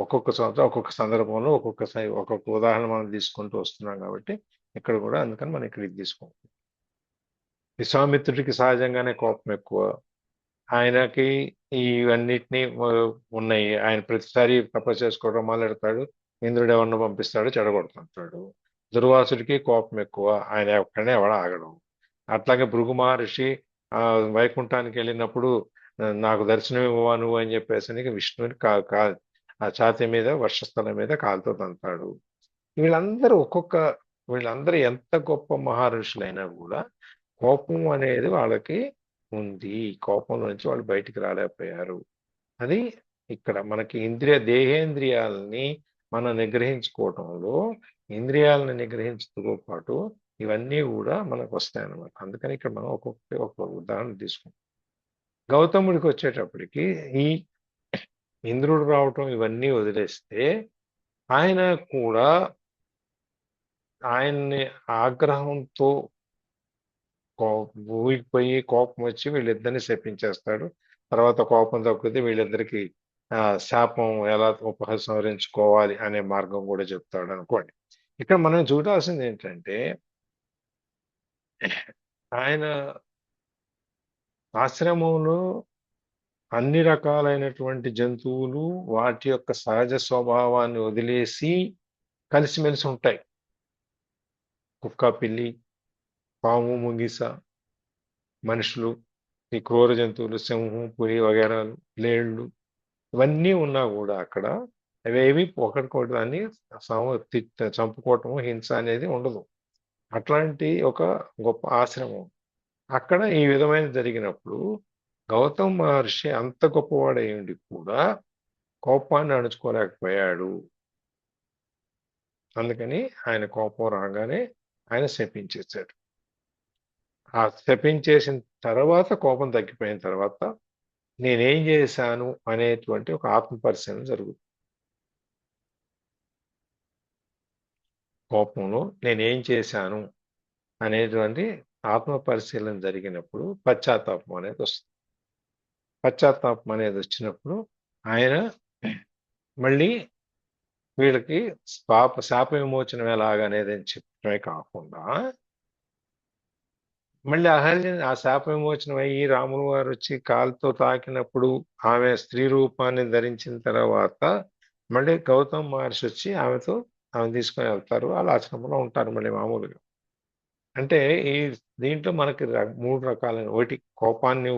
ఒక్కొక్క సంవత్సరం ఒక్కొక్క సందర్భంలో ఒక్కొక్క ఉదాహరణ మనం తీసుకుంటూ వస్తున్నాం కాబట్టి ఇక్కడ కూడా అందుకని మనం ఇక్కడ ఇది తీసుకుంటాం. విశ్వామిత్రుడికి సహజంగానే కోపం ఎక్కువ. ఆయనకి ఇవన్నిటినీ ఉన్నాయి. ఆయన ప్రతిసారి తపస్సు చేసుకోవడం మొదలెడతాడు. ఇంద్రుడు ఎవరిని పంపిస్తాడు, చెడగొడుతుంటాడు. దుర్వాసుడికి కోపం ఎక్కువ. ఆయన ఎక్కడనే ఎవడ ఆగడం. అట్లాగే భృగు మహర్షి వైకుంఠానికి వెళ్ళినప్పుడు నాకు దర్శనం ఇవ్వవా నువ్వు అని చెప్పేసి విష్ణువుని ఆ ఛాతి మీద వర్షస్థలం మీద కాలుతో తంతాడు. వీళ్ళందరూ ఎంత గొప్ప మహర్షులైనా కూడా కోపం అనేది వాళ్ళకి ఉంది. కోపం నుంచి వాళ్ళు బయటికి రాలేకపోయారు. అది ఇక్కడ మనకి దేహేంద్రియాలని మనం నిగ్రహించుకోవటంలో ఇంద్రియాలను నిగ్రహించడంతో పాటు ఇవన్నీ కూడా మనకు వస్తాయన్నమాట. అందుకని ఇక్కడ మనం ఒక్కొక్క ఉదాహరణ తీసుకుంటాం. గౌతముడికి వచ్చేటప్పటికి ఈ ఇంద్రుడు రావటం ఇవన్నీ వదిలేస్తే ఆయన కూడా ఆయన్ని ఆగ్రహంతో ఊగిపోయి కోపం వచ్చి వీళ్ళిద్దరిని శపించేస్తాడు. తర్వాత కోపం తగ్గితే వీళ్ళిద్దరికి శాపం ఎలా ఉపసంహరించుకోవాలి అనే మార్గం కూడా చెప్తాడు అనుకోండి. ఇక్కడ మనం చూడాల్సింది ఏంటంటే ఆయన ఆశ్రమంలో అన్ని రకాలైనటువంటి జంతువులు వాటి యొక్క సహజ స్వభావాన్ని వదిలేసి కలిసిమెలిసి ఉంటాయి. కుక్క, పిల్లి, పాము, ముంగిస, మనుషులు, ఈ క్రూర జంతువులు, సింహం, పులి వగేరాలు, లేళ్ళు ఇవన్నీ ఉన్నా కూడా అక్కడ అవేవి ఒకటికొకటి దాన్ని చంపుకోవటం, హింస అనేది ఉండదు. అట్లాంటి ఒక గొప్ప ఆశ్రమం. అక్కడ ఈ విధమైన జరిగినప్పుడు గౌతమ్ మహర్షి అంత గొప్పవాడైండి కూడా కోపాన్ని అణుచుకోలేకపోయాడు. అందుకని ఆయన కోపం రాగానే ఆయన శపించేశాడు. ఆ శపించేసిన తర్వాత కోపం తగ్గిపోయిన తర్వాత నేనేం చేశాను అనేటువంటి ఒక ఆత్మ పరిశీలన జరుగుతుంది. కోపంలో నేనేం చేశాను అనేటువంటి ఆత్మ పరిశీలన జరిగినప్పుడు పశ్చాత్తాపం అనేది వస్తుంది. పశ్చాత్తాపం అనేది వచ్చినప్పుడు ఆయన మళ్ళీ వీళ్ళకి శాప విమోచనం ఎలాగనేది అని చెప్పడమే కాకుండా మళ్ళీ అహల్య ఆ శాప విమోచనం అయ్యి రాములు వారు వచ్చి కాలుతో తాకినప్పుడు ఆమె స్త్రీ రూపాన్ని ధరించిన తర్వాత మళ్ళీ గౌతమ్ మహర్షి వచ్చి ఆమె తీసుకొని వెళ్తారు. వాళ్ళ ఆశ్రమంలో ఉంటారు మళ్ళీ మామూలుగా. అంటే ఈ దీంట్లో మనకి 3 రకాలైన, ఒకటి కోపాన్ని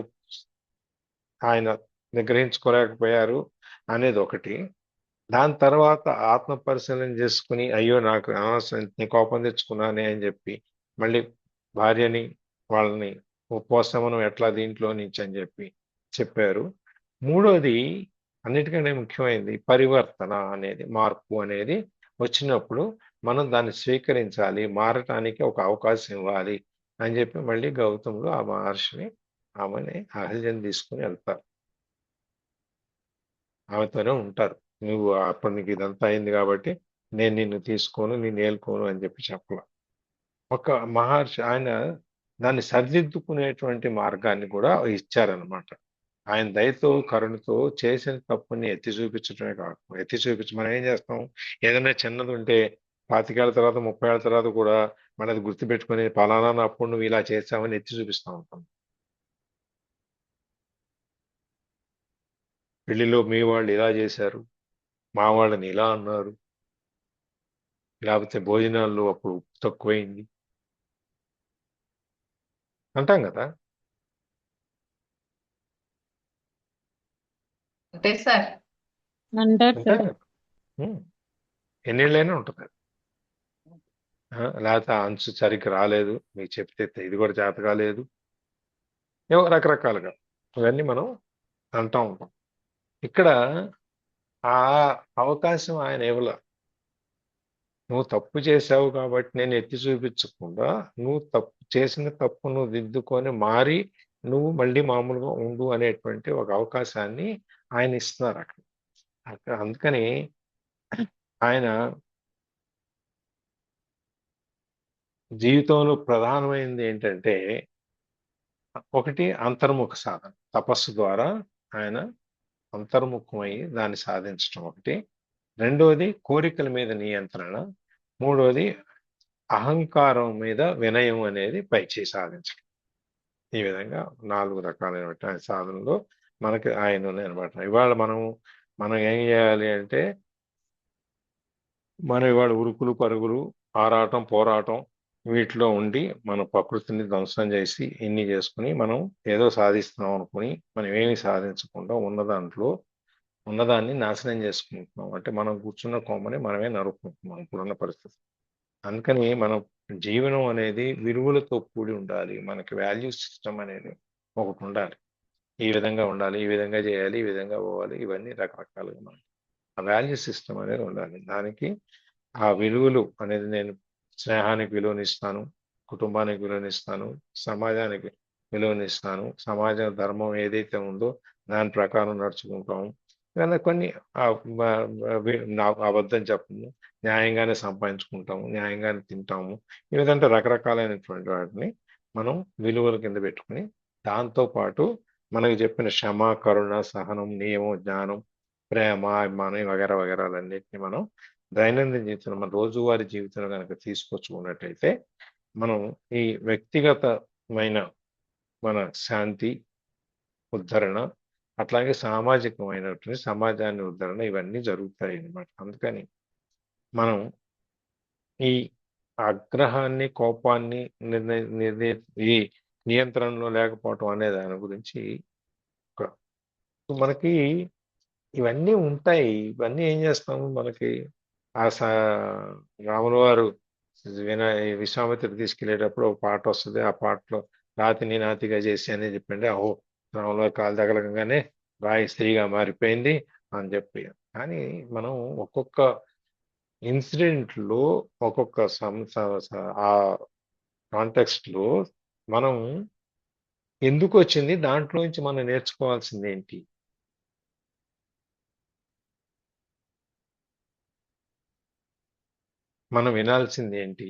ఆయన నిగ్రహించుకోలేకపోయారు అనేది ఒకటి. దాని తర్వాత ఆత్మ పరిశీలన చేసుకుని అయ్యో నాకు అనవసరం కోపం తెచ్చుకున్నానే అని చెప్పి మళ్ళీ భార్యని వాళ్ళని ఉపశమనం ఎట్లా దీంట్లో నుంచి అని చెప్పారు. మూడోది అన్నిటికంటే ముఖ్యమైనది పరివర్తన అనేది, మార్పు అనేది వచ్చినప్పుడు మనం దాన్ని స్వీకరించాలి, మారటానికి ఒక అవకాశం ఇవ్వాలి అని చెప్పి మళ్ళీ గౌతముడు ఆ మహర్షిని ఆమెని అహల్యని తీసుకుని వెళ్తారు. ఆమెతోనే ఉంటారు. నువ్వు అప్పుడు నీకు ఇదంతా అయింది కాబట్టి నేను నిన్ను తీసుకోను, నిన్ను ఏలుకోను అని చెప్పలా. ఒక మహర్షి ఆయన దాన్ని సరిదిద్దుకునేటువంటి మార్గాన్ని కూడా ఇచ్చారనమాట. ఆయన దయతో కరుణతో చేసిన తప్పుని ఎత్తి చూపించడమే కాకుండా మనం ఏం చేస్తాం, ఏదైనా చిన్నది ఉంటే 25 ఏళ్ళ తర్వాత 30 ఏళ్ళ తర్వాత కూడా మనది గుర్తుపెట్టుకుని పలానా అప్పుడు నువ్వు ఇలా చేసావని ఎత్తి చూపిస్తూ ఉంటాం. పెళ్లిలో మీ వాళ్ళు ఇలా చేశారు, మా వాళ్ళని ఇలా అన్నారు, లేకపోతే భోజనాల్లో అప్పుడు ఉప్పు తక్కువైంది అంటాం కదా. అంటే సార్ అంటారు సార్. ఎన్నేళ్ళైనా ఉంటుంది. లేకపోతే అంచు సరిగ్గా రాలేదు, మీకు చెప్తే ఇది కూడా చేత కాలేదు, ఏవో రకరకాలుగా ఇవన్నీ మనం అంటూ ఉంటాం. ఇక్కడ ఆ అవకాశం ఆయన ఇవ్వలే. నువ్వు తప్పు చేసావు కాబట్టి నేను ఎత్తి చూపించకుండా నువ్వు చేసిన తప్పు నువ్వు దిద్దుకొని మారి నువ్వు మళ్ళీ మామూలుగా ఉండు అనేటువంటి ఒక అవకాశాన్ని ఆయన ఇస్తున్నారు అక్కడ అందుకని ఆయన జీవితంలో ప్రధానమైనది ఏంటంటే ఒకటి అంతర్ముఖ సాధన, తపస్సు ద్వారా ఆయన అంతర్ముఖమై దాన్ని సాధించడం ఒకటి. రెండవది కోరికల మీద నియంత్రణ. మూడవది అహంకారం మీద వినయం అనేది పైచేయి సాధించడం. ఈ విధంగా 4 రకాలైనటువంటి సాధనలు మనకి ఆయన ఉన్నాయన్నమాట. ఇవాళ మనం ఏం చేయాలి అంటే మనం ఇవాళ ఉరుకులు పరుగులు, ఆరాటం పోరాటం వీటిలో ఉండి మన ప్రకృతిని ధ్వంసం చేసి ఇన్ని చేసుకుని మనం ఏదో సాధిస్తున్నాం అనుకుని మనం ఏమి సాధించకుండా ఉన్నదాన్ని నాశనం చేసుకుంటున్నాం. అంటే మనం కూర్చున్న కొమ్మని మనమే నరుక్కుంటున్నాం ఇప్పుడున్న పరిస్థితి. అందుకని మనం జీవనం అనేది విలువలతో కూడి ఉండాలి. మనకి వాల్యూ సిస్టమ్ అనేది ఒకటి ఉండాలి. ఈ విధంగా ఉండాలి, ఈ విధంగా చేయాలి, ఈ విధంగా పోవాలి, ఇవన్నీ రకరకాలుగా మనకి ఆ వాల్యూ సిస్టమ్ అనేది ఉండాలి. దానికి ఆ విలువలు అనేది నేను స్నేహానికి విలువనిస్తాను, కుటుంబానికి విలువనిస్తాను, సమాజానికి విలువనిస్తాను, సమాజ ధర్మం ఏదైతే ఉందో దాని ప్రకారం నడుచుకుంటాము. ఇలా కొన్ని అబద్ధం చెప్పము, న్యాయంగానే సంపాదించుకుంటాము, న్యాయంగానే తింటాము. ఈ విధంగా రకరకాలైనటువంటి వాటిని మనం విలువల కింద పెట్టుకుని దాంతో పాటు మనకు చెప్పిన క్షమ, కరుణ, సహనం, నియమం, జ్ఞానం, ప్రేమ, అభిమానం వగేరా వగేరాలన్నింటినీ మనం దైనందిన జీవితంలో మన రోజువారీ జీవితంలో కనుక తీసుకొచ్చుకున్నట్టయితే మనం ఈ వ్యక్తిగతమైన మన శాంతి ఉద్ధరణ, అట్లాగే సామాజికమైనటువంటి సమాజాన్ని ఉద్ధరణ ఇవన్నీ జరుగుతాయి అన్నమాట. అందుకని మనం ఈ ఆగ్రహాన్ని, కోపాన్ని ఈ నియంత్రణలో లేకపోవటం అనే దాని గురించి మనకి ఇవన్నీ ఉంటాయి. ఇవన్నీ ఏం చేస్తాము, మనకి ఆ రాముల వారు విశ్వామిత్రుడు తీసుకెళ్లేటప్పుడు ఒక పాట వస్తుంది. ఆ పాటలో రాతిని నాతిగా చేసి అని చెప్పండి. అహో, రాముల వారు కాలు తగలగానే రాయి స్త్రీగా మారిపోయింది అని చెప్పి. కానీ మనం ఒక్కొక్క ఇన్సిడెంట్ లో ఒక్కొక్క ఆ కాంటెక్స్ట్ లో మనం ఎందుకు వచ్చింది, దాంట్లో నుంచి మనం నేర్చుకోవాల్సింది ఏంటి, మనం వినాల్సింది ఏంటి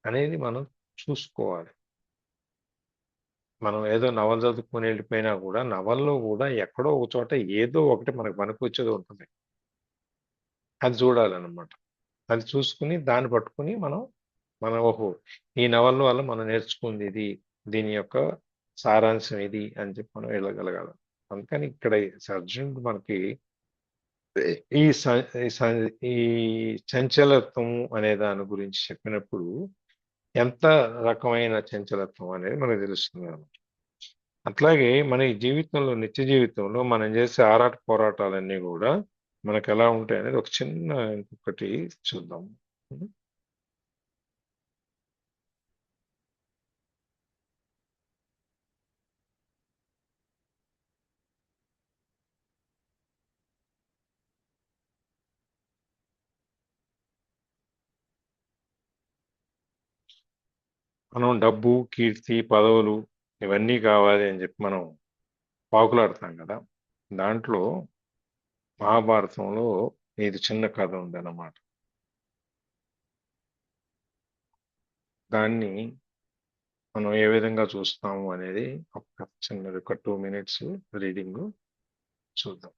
అనేది మనం చూసుకోవాలి. మనం ఏదో నవల చదువుకుని వెళ్ళిపోయినా కూడా నవల్లో కూడా ఎక్కడో ఒక చోట ఏదో ఒకటి మనకు పనికొచ్చేది ఉంటుంది. అది చూడాలన్నమాట. అది చూసుకుని దాన్ని పట్టుకుని మనం ఓహో, ఈ నవల వల్ల మనం నేర్చుకుంది ఇది, దీని యొక్క సారాంశం ఇది అని చెప్పి మనం వెళ్ళగలగాలి. అందుకని ఇక్కడ అర్జునుడు మనకి ఈ చంచలత్వం అనే దాని గురించి చెప్పినప్పుడు ఎంత రకమైన చంచలత్వం అనేది మనకు తెలుస్తుంది అన్నమాట. అట్లాగే మన ఈ జీవితంలో, నిత్య జీవితంలో మనం చేసే ఆరాట పోరాటాలన్నీ కూడా మనకు ఎలా ఉంటాయి అనేది ఒక చిన్న ఇంకొకటి చూద్దాం. మనం డబ్బు, కీర్తి, పదవులు ఇవన్నీ కావాలి అని చెప్పి మనం పాకులాడతాం కదా. దాంట్లో మహాభారతంలో ఇది చిన్న కథ ఉందన్నమాట. దాన్ని మనం ఏ విధంగా చూస్తాము అనేది ఒక చిన్నది, ఒక 2 minutes రీడింగ్ చూద్దాం.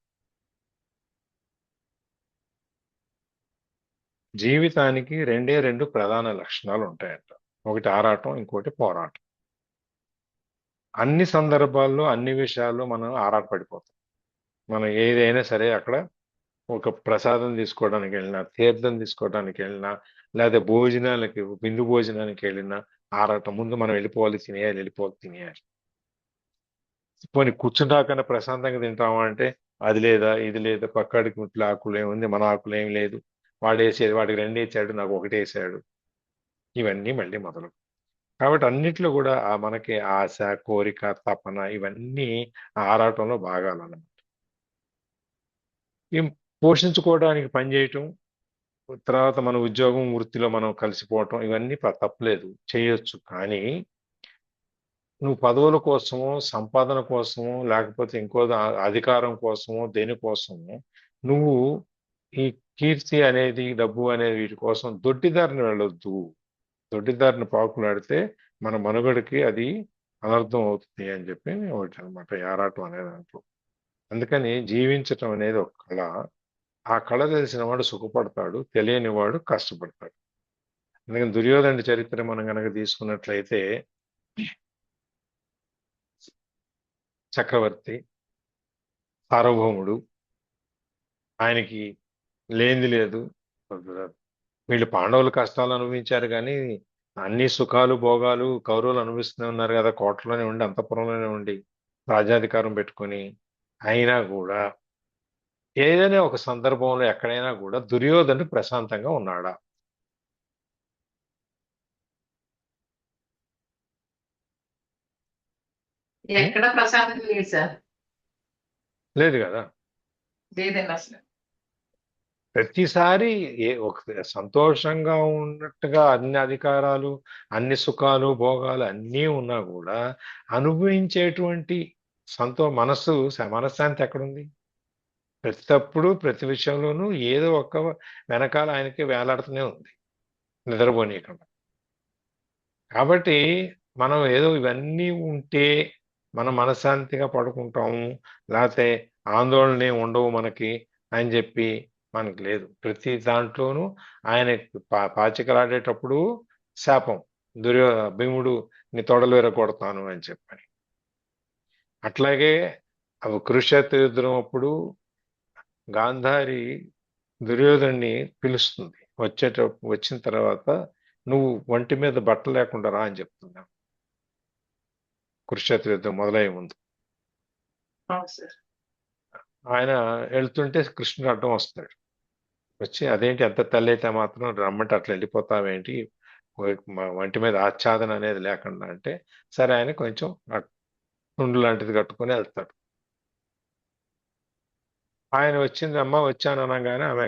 జీవితానికి 2 ప్రధాన లక్షణాలు ఉంటాయంట. ఒకటి ఆరాటం, ఇంకోటి పోరాటం. అన్ని సందర్భాల్లో, అన్ని విషయాల్లో మనం ఆరాటపడిపోతాం. మనం ఏదైనా సరే అక్కడ ఒక ప్రసాదం తీసుకోవడానికి వెళ్ళినా, తీర్థం తీసుకోవడానికి వెళ్ళినా, లేదా భోజనాలకి విందు భోజనానికి వెళ్ళినా ఆరాటం. ముందు మనం వెళ్ళిపోవాలి, తినేయాలి. పోనీ కూర్చుంటాకన్నా ప్రశాంతంగా తింటామా అంటే అది లేదా, ఇది లేదా, పక్కడికి ముట్ల ఆకులు ఏముంది, మన ఆకులు ఏం లేదు, వాడేసేది, వాడికి 2 వేసాడు, నాకు 1 వేసాడు, ఇవన్నీ మళ్ళీ మొదలు. కాబట్టి అన్నిట్లో కూడా మనకి ఆశ, కోరిక, తపన ఇవన్నీ ఆరాటంలో భాగాలన్నమాట. పోషించుకోవడానికి పని చేయటం, తర్వాత మన ఉద్యోగం వృత్తిలో మనం కలిసిపోవటం ఇవన్నీ తప్పలేదు, చేయొచ్చు. కానీ నువ్వు పదవుల కోసమో సంపాదన కోసమో లేకపోతే ఇంకో అధికారం కోసమో దేనికోసమో నువ్వు ఈ కీర్తి అనేది డబ్బు అనేది వీటి కోసం దొడ్డిదారిని వెళ్ళొద్దు. దొడ్డిదారిని పాకులాడితే మన మనుగడకి అది అనర్థం అవుతుంది అని చెప్పి ఒకటి అనమాట యారాటం అనే దాంట్లో. అందుకని జీవించటం అనేది ఒక కళ. ఆ కళ తెలిసిన వాడు సుఖపడతాడు, తెలియని వాడు కష్టపడతాడు. అందుకని దుర్యోధనుడి చరిత్ర మనం కనుక తీసుకున్నట్లయితే చక్రవర్తి, సార్వభౌముడు, ఆయనకి లేనిది లేదు. వీళ్ళు పాండవులు కష్టాలు అనుభవించారు కానీ అన్ని సుఖాలు భోగాలు కౌరవులు అనుభవిస్తూనే ఉన్నారు కదా, కోటలోనే ఉండి అంతఃపురంలోనే ఉండి రాజ్యాధికారం పెట్టుకొని. అయినా కూడా ఏదైనా ఒక సందర్భంలో ఎక్కడైనా కూడా దుర్యోధనుడు ప్రశాంతంగా ఉన్నాడా? ఎక్కడ ప్రశాంతత లేదు సార్, లేదు కదా. లేదండి అసలు. ప్రతిసారి ఒక సంతోషంగా ఉన్నట్టుగా అన్ని అధికారాలు, అన్ని సుఖాలు భోగాలు అన్నీ ఉన్నా కూడా అనుభవించేటువంటి మనశ్శాంతి ఎక్కడుంది? ప్రతి ప్రతి విషయంలోనూ ఏదో ఒక వెనకాల ఆయనకి వేలాడుతూనే ఉంది, నిద్రపోనీయకుండా. కాబట్టి మనం ఏదో ఇవన్నీ ఉంటే మనం మనశ్శాంతిగా పడుకుంటాము, లేకపోతే ఆందోళన ఉండవు మనకి అని చెప్పి మనకు లేదు. ప్రతి దాంట్లోనూ ఆయన పాచికలాడేటప్పుడు శాపం, భీముడు నీ తొడలు విరగొడతాను అని చెప్పని. అట్లాగే కురుక్షేత్ర యుద్ధం అప్పుడు గాంధారి దుర్యోధన్ని పిలుస్తుంది, వచ్చిన తర్వాత నువ్వు ఒంటి మీద బట్ట లేకుండా రా అని చెప్తున్నా. కురుక్షేత్ర యుద్ధం మొదలయ్యే ముందు ఆయన వెళ్తుంటే కృష్ణుడు అడ్డం వస్తాడు. వచ్చి అదేంటి ఎంత తల్లి అయితే మాత్రం రమ్మంటే అట్లా వెళ్ళిపోతావేంటి, ఒంటి మీద ఆచ్ఛాదన అనేది లేకుండా అంటే, సరే ఆయన కొంచెం తుండు లాంటిది కట్టుకొని వెళ్తాడు. ఆయన వచ్చింది, అమ్మ వచ్చాను అనగానే ఆమె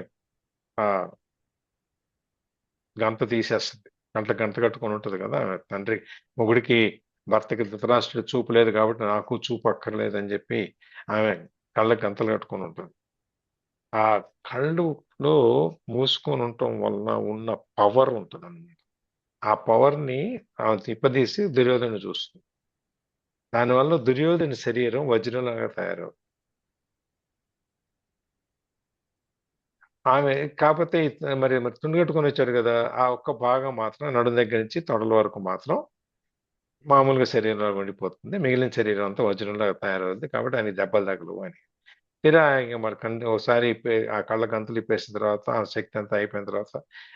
గంత తీసేస్తుంది. గంట కట్టుకొని ఉంటుంది కదా తండ్రి. మొగుడికి భర్తకి ధృతరాష్ట్రుడు చూపు లేదు కాబట్టి నాకు చూపు అక్కర్లేదని చెప్పి ఆమె కళ్ళకి గంతలు కట్టుకొని ఉంటుంది. ఆ కళ్ళులో మూసుకొని ఉండటం వలన ఉన్న పవర్ ఉంటుంది అన్నమాట. ఆ పవర్ని ఆమె తిప్పదీసి దుర్యోధను చూస్తుంది. దానివల్ల దుర్యోధని శరీరం వజ్రంలాగా తయారవుతుంది. ఆమె కాకపోతే మరి తుండు కట్టుకొని వచ్చాడు కదా, ఆ ఒక్క భాగం మాత్రం నడుం దగ్గర నుంచి తొడల వరకు మాత్రం మామూలుగా శరీరంలో ఉండిపోతుంది, మిగిలిన శరీరం అంతా వజ్రంలాగా తయారవుతుంది. కాబట్టి ఆయన దెబ్బలు తగలవు అని తీరా మరి ఒకసారి ఆ కళ్ళ గంతులు ఇప్పేసిన తర్వాత ఆ శక్తి అంతా అయిపోయిన తర్వాత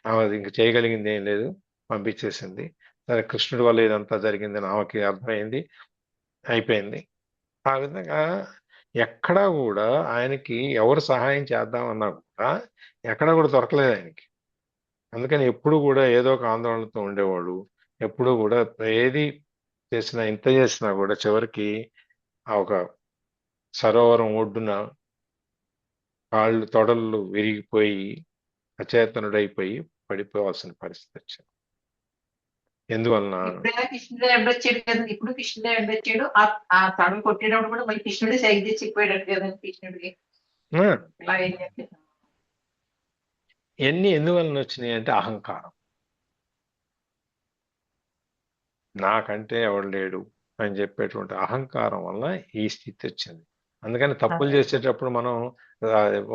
ఆమె ఇంక చేయగలిగింది ఏం లేదు, పంపించేసింది. సరే కృష్ణుడి వల్ల ఇదంతా జరిగిందని ఆమెకి అర్థమైంది, అయిపోయింది. ఆ విధంగా ఎక్కడా కూడా ఆయనకి ఎవరు సహాయం చేద్దామన్నా కూడా ఎక్కడా కూడా దొరకలేదు ఆయనకి. అందుకని ఎప్పుడు కూడా ఏదో ఒక ఆందోళనతో ఉండేవాడు. ఎప్పుడు కూడా ఏది చేసినా, ఇంత చేసినా కూడా చివరికి ఆ ఒక సరోవరం ఒడ్డున కాళ్ళు తొడలు విరిగిపోయి అచేతనుడైపోయి పడిపోవాల్సిన పరిస్థితి వచ్చింది. ఎందువలన ఇప్పుడైనా కృష్ణుడే ఎండొచ్చాడు కదండి, ఇప్పుడు కృష్ణుడే ఎండొచ్చాడు. ఆ తడులు కొట్టేటప్పుడు కూడా మళ్ళీ కృష్ణుడే సైజ్ తెచ్చిపోయాడు కదండి కృష్ణుడికి. ఇలా ఏం చేస్తాడు? ఇవన్నీ ఎందువలన వచ్చినాయి అంటే అహంకారం. నాకంటే ఎవడు లేడు అని చెప్పేటువంటి అహంకారం వల్ల ఈ స్థితి వచ్చింది. అందుకని తప్పులు చేసేటప్పుడు మనం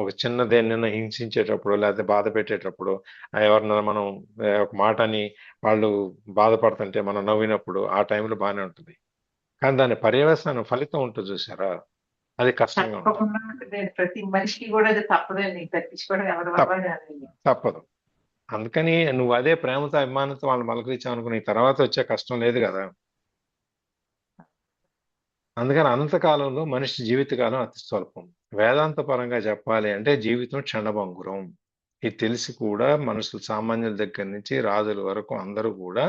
ఒక చిన్న దేన్నైనా హింసించేటప్పుడు లేకపోతే బాధ పెట్టేటప్పుడు ఎవరినైనా మనం ఒక మాటని వాళ్ళు బాధపడుతుంటే మనం నవ్వినప్పుడు ఆ టైంలో బాగానే ఉంటుంది. కానీ దాని పర్యవసానం ఫలితం ఉంటుంది చూసారా, అది కష్టంగా ఉంటుంది. తప్పకుండా ఉంటుంది. ప్రతి మనిషికి కూడా అది తప్పదండి, తప్పించుకోవడం ఎవరి వల్ల కాదండి. తప్పదు. అందుకని నువ్వు అదే ప్రేమతో అభిమానంతో వాళ్ళు మలకరించావు తర్వాత వచ్చే కష్టం లేదు కదా. అందుకని అనంతకాలంలో మనిషి జీవితకాలం అతి స్వల్పం. వేదాంత పరంగా చెప్పాలి అంటే జీవితం క్షణభంగురం. ఇది తెలిసి కూడా మనుషులు సామాన్యుల దగ్గర నుంచి రాజుల వరకు అందరూ కూడా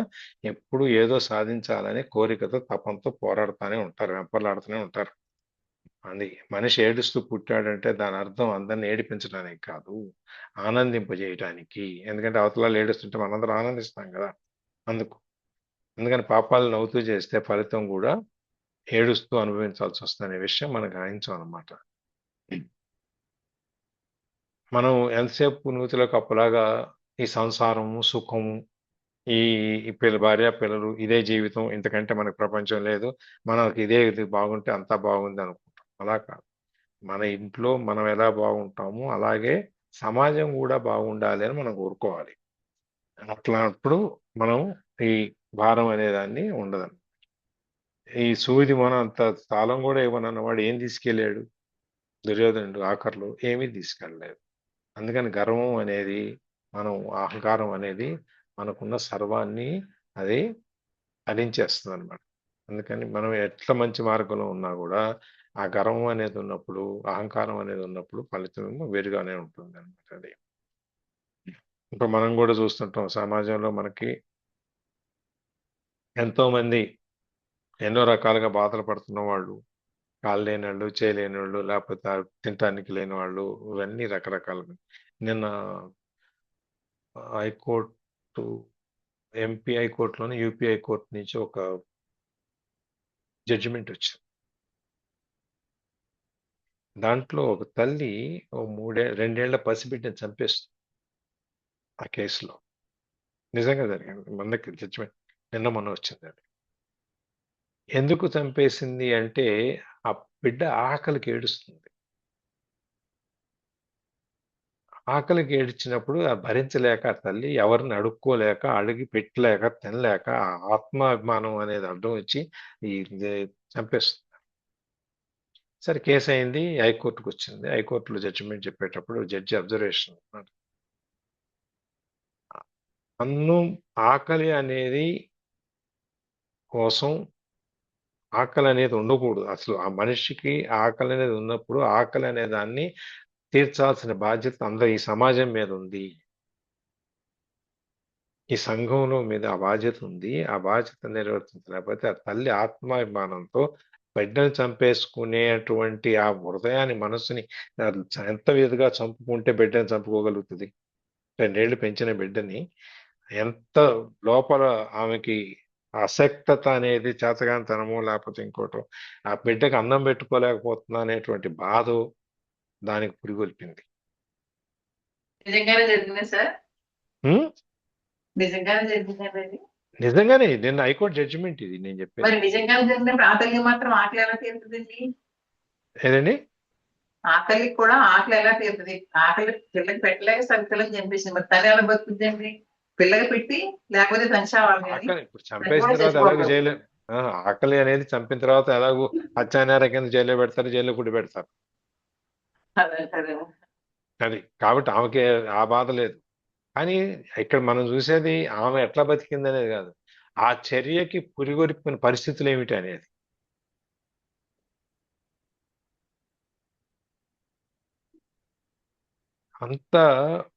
ఎప్పుడు ఏదో సాధించాలనే కోరికతో తపంతో పోరాడుతూనే ఉంటారు, వెంపర్లాడుతూనే ఉంటారు. అది మనిషి ఏడుస్తూ పుట్టాడంటే దాని అర్థం అందరిని ఏడిపించడానికి కాదు, ఆనందింపజేయటానికి. ఎందుకంటే అవతల ఏడుస్తుంటే మనందరం ఆనందిస్తాం కదా. అందుకని పాపాలు నవ్వుతూ చేస్తే ఫలితం కూడా ఏడుస్తూ అనుభవించాల్సి వస్తుంది అనే విషయం మనం గ్రహించాం అనమాట. మనం ఎంతసేపు నూతిలో కప్పులాగా ఈ సంసారము, సుఖము, ఈ భార్య పిల్లలు, ఇదే జీవితం, ఇంతకంటే మనకు ప్రపంచం లేదు, మనకి ఇది బాగుంటే అంతా బాగుంది అనుకుంటాం. అలా కాదు. మన ఇంట్లో మనం ఎలా బాగుంటామో అలాగే సమాజం కూడా బాగుండాలి అని మనం కోరుకోవాలి. అట్లాంటప్పుడు మనం ఈ భారం అనే దాన్ని ఉండదు. ఈ సూది మనం అంత తాళం కూడా ఇవ్వనన్న వాడు ఏం తీసుకెళ్ళాడు? దుర్యోధనుడు ఆఖర్లో ఏమీ తీసుకెళ్ళలేదు. అందుకని గర్వం అనేది, అహంకారం అనేది మనకున్న సర్వాన్ని అది హరించేస్తుంది అనమాట. అందుకని మనం ఎట్లా మంచి మార్గంలో ఉన్నా కూడా ఆ గర్వం అనేది ఉన్నప్పుడు, అహంకారం అనేది ఉన్నప్పుడు ఫలితం వేరుగానే ఉంటుంది అనమాట. అది ఇప్పుడు మనం కూడా చూస్తుంటాం సమాజంలో మనకి ఎంతో మంది ఎన్నో రకాలుగా బాధలు పడుతున్న వాళ్ళు, కాళ్ళు లేని వాళ్ళు, చేయలేని వాళ్ళు, లేకపోతే తినటానికి లేని వాళ్ళు, ఇవన్నీ రకరకాలుగా. నిన్న హైకోర్టు, ఎంపీ హైకోర్టులోని యూపీ హైకోర్టు నుంచి ఒక జడ్జిమెంట్ వచ్చింది. దాంట్లో ఒక తల్లి ఓ 2 ఏళ్ల పసిబిడ్డని చంపేస్తుంది ఆ కేసులో. నిజంగా జరిగింది, మనకి జడ్జిమెంట్ నిన్న మొన్న వచ్చింది. అది ఎందుకు చంపేసింది అంటే ఆ బిడ్డ ఆకలికి ఏడుస్తుంది. ఆకలికి ఏడ్చినప్పుడు ఆ భరించలేక ఆ తల్లి ఎవరిని అడుక్కోలేక, అడిగి పెట్టలేక, తినలేక, ఆ ఆత్మాభిమానం అనేది అడ్డం వచ్చి చంపేస్తుంది. సరే, కేసు అయింది, హైకోర్టుకు వచ్చింది. హైకోర్టులో జడ్జిమెంట్ చెప్పేటప్పుడు జడ్జి అబ్జర్వేషన్ అన్నమాట. ఆకలి అనేది కోసం ఆకలి అనేది ఉండకూడదు. అసలు ఆ మనిషికి ఆకలి అనేది ఉన్నప్పుడు ఆకలి అనే దాన్ని తీర్చాల్సిన బాధ్యత అందరూ ఈ సమాజం మీద ఉంది. ఈ సంఘంలో మీద ఆ బాధ్యత ఉంది. ఆ బాధ్యత నిర్వర్తించలేకపోతే ఆ తల్లి ఆత్మాభిమానంతో బిడ్డను చంపేసుకునేటువంటి ఆ హృదయాన్ని, మనసుని ఎంత విధంగా చంపుకుంటే బిడ్డను చంపుకోగలుగుతుంది? 2 ఏళ్ళు పెంచిన బిడ్డని ఎంత లోపల ఆమెకి అసక్తత అనేది, చేతగానితనమో లేకపోతే ఇంకోటో, ఆ బిడ్డకి అన్నం పెట్టుకోలేకపోతున్నా అనేటువంటి బాధ దానికి పురిగొల్పింది. నిజంగానే జరిగిందా సార్? హ్మ్? నిజంగానే జరిగిందండి? నిజంగానే నిన్న హైకోర్టు జడ్జిమెంట్ ఇది నేను చెప్పేది. మరి నిజంగానే జరిగినప్పుడు ఆ తల్లి మాత్రం ఆకలి ఎలా తీరుతుందండి? ఏదండి? ఆ తల్లికి కూడా ఆకలి ఎలా తీరుతుంది? ఆకలి పిల్లకి పెట్టలేక పిల్లకి చంపేసింది, మరి తను ఎలా బతుకుతుందండి? పిల్లకి పెట్టి లేకపోతే చంచావాలి కానీ ఆకలి ఇప్పుడు తను చంపేసిన కూడా తర్వాత ఎలాగో చచ్చిపోతాడు. ఆకలి అనేది చంపిన తర్వాత ఎలాగో హత్యానేర కింద జైల్లో పెడతారు, జైల్లో కూడా పెడతారు. అదే అదే. అది కాబట్టి ఆమెకి ఆ బాధ లేదు. కానీ ఇక్కడ మనం చూసేది ఆమె ఎట్లా బతికింది అనేది కాదు, ఆ చర్యకి పురిగొరిపిన పరిస్థితులు ఏమిటి అనేది. అంత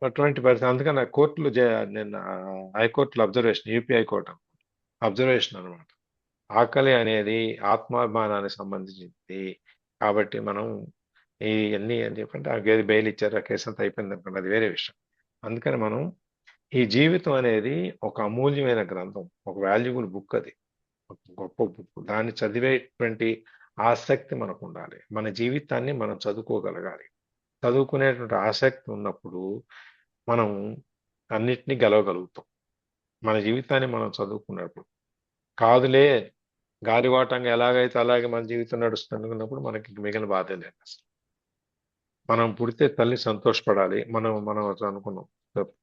అటువంటి పరిస్థితి. అందుకని కోర్టులు నిన్న హైకోర్టులో అబ్జర్వేషన్, యూపీ హైకోర్టు అబ్జర్వేషన్ అనమాట. ఆకలి అనేది ఆత్మాభిమానానికి సంబంధించింది. కాబట్టి మనం ఇవన్నీ అని చెప్పంటే ఆ గేది బెయిల్ ఇచ్చారు, ఆ కేసు అంతా అయిపోయింది అనుకోండి, అది వేరే విషయం. అందుకని మనం ఈ జీవితం అనేది ఒక అమూల్యమైన గ్రంథం, ఒక వాల్యుబుల్ బుక్. అది ఒక గొప్ప బుక్. దాన్ని చదివేటువంటి ఆసక్తి మనకు ఉండాలి. మన జీవితాన్ని మనం చదువుకోగలగాలి. చదువుకునేటువంటి ఆసక్తి ఉన్నప్పుడు మనం అన్నిటినీ గెలవగలుగుతాం. మన జీవితాన్ని మనం చదువుకున్నప్పుడు కాదులే గాలివాటంగా ఎలాగైతే అలాగే మన జీవితం నడుస్తుంది అనుకున్నప్పుడు మనకి మిగిలిన బాధ లేదు అసలు. మనం పుడితే తల్లి సంతోషపడాలి. మనం మనం అనుకున్నాం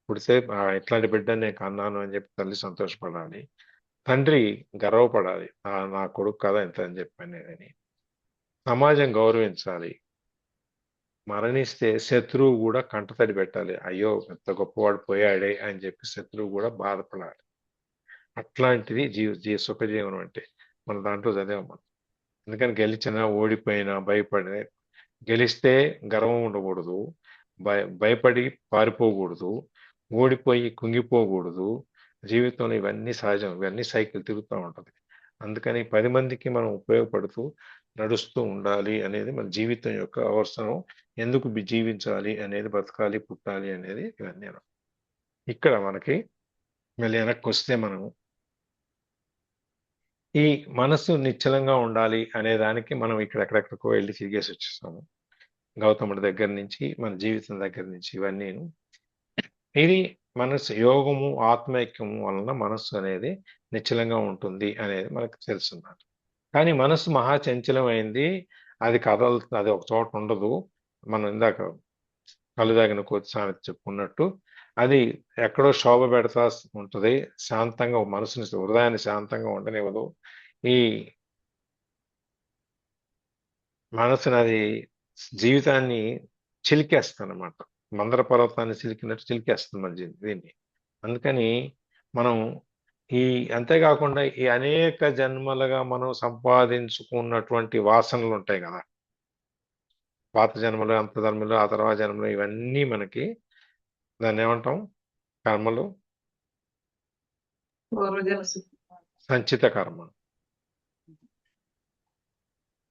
పుడితే ఇట్లాంటి బిడ్డని నేను కన్నాను అని చెప్పి తల్లి సంతోషపడాలి. తండ్రి గర్వపడాలి, నా కొడుకు కదా ఇంత అని చెప్పాను అని. సమాజం గౌరవించాలి. మరణిస్తే శత్రువు కూడా కంటతడి పెట్టాలి, అయ్యో ఎంత గొప్పవాడు పోయాడే అని చెప్పి శత్రువు కూడా బాధపడాలి. అట్లాంటిది సుఖజీవనం అంటే మన దాంట్లో చదివాం మనం. అందుకని గెలిచినా ఓడిపోయినా భయపడే, గెలిస్తే గర్వం ఉండకూడదు, భయపడి పారిపోకూడదు, ఓడిపోయి కుంగిపోకూడదు. జీవితంలో ఇవన్నీ సహజం, ఇవన్నీ సైకిల్ తిరుగుతూ ఉంటుంది. అందుకని 10 మందికి మనం ఉపయోగపడుతూ నడుస్తూ ఉండాలి అనేది మన జీవితం యొక్క అవసరం. ఎందుకు జీవించాలి అనేది, బతకాలి, పుట్టాలి అనేది ఇవన్నీ. ఇక్కడ మనకి మళ్ళీ వెనక్కి వస్తే మనం ఈ మనసు నిశ్చలంగా ఉండాలి అనే దానికి మనం ఇక్కడ ఎక్కడెక్కడికో వెళ్ళి తిరిగేసి వచ్చేస్తాము. గౌతముడి దగ్గర నుంచి, మన జీవితం దగ్గర నుంచి ఇవన్నీ. ఇది మనసు యోగము, ఆత్మైక్యము వలన మనస్సు అనేది నిశ్చలంగా ఉంటుంది అనేది మనకు తెలుసున్నమాట. కానీ మనస్సు మహా చంచలమైంది, అది కదలుతుంది, అది ఒక చోట ఉండదు. మనం ఇందాక కలుదాగిన కోతి సామెత చెప్పుకున్నట్టు అది ఎక్కడో శోభ పెడతా ఉంటుంది, శాంతంగా మనసుని, హృదయాన్ని శాంతంగా ఉండనివ్వదు. ఈ మనసుని అది జీవితాన్ని చిలికేస్తానమాట, మందర పర్వతాన్ని చిలికినట్టు చిలికేస్తుంది మన దీన్ని. అందుకని మనం అంతేకాకుండా ఈ అనేక జన్మలుగా మనం సంపాదించుకున్నటువంటి వాసనలు ఉంటాయి కదా, పాత జన్మలు, అంత జన్మలు, ఆ తర్వాత జన్మలు, ఇవన్నీ మనకి దాన్ని ఏమంటాం, కర్మలు, సంచిత కర్మ.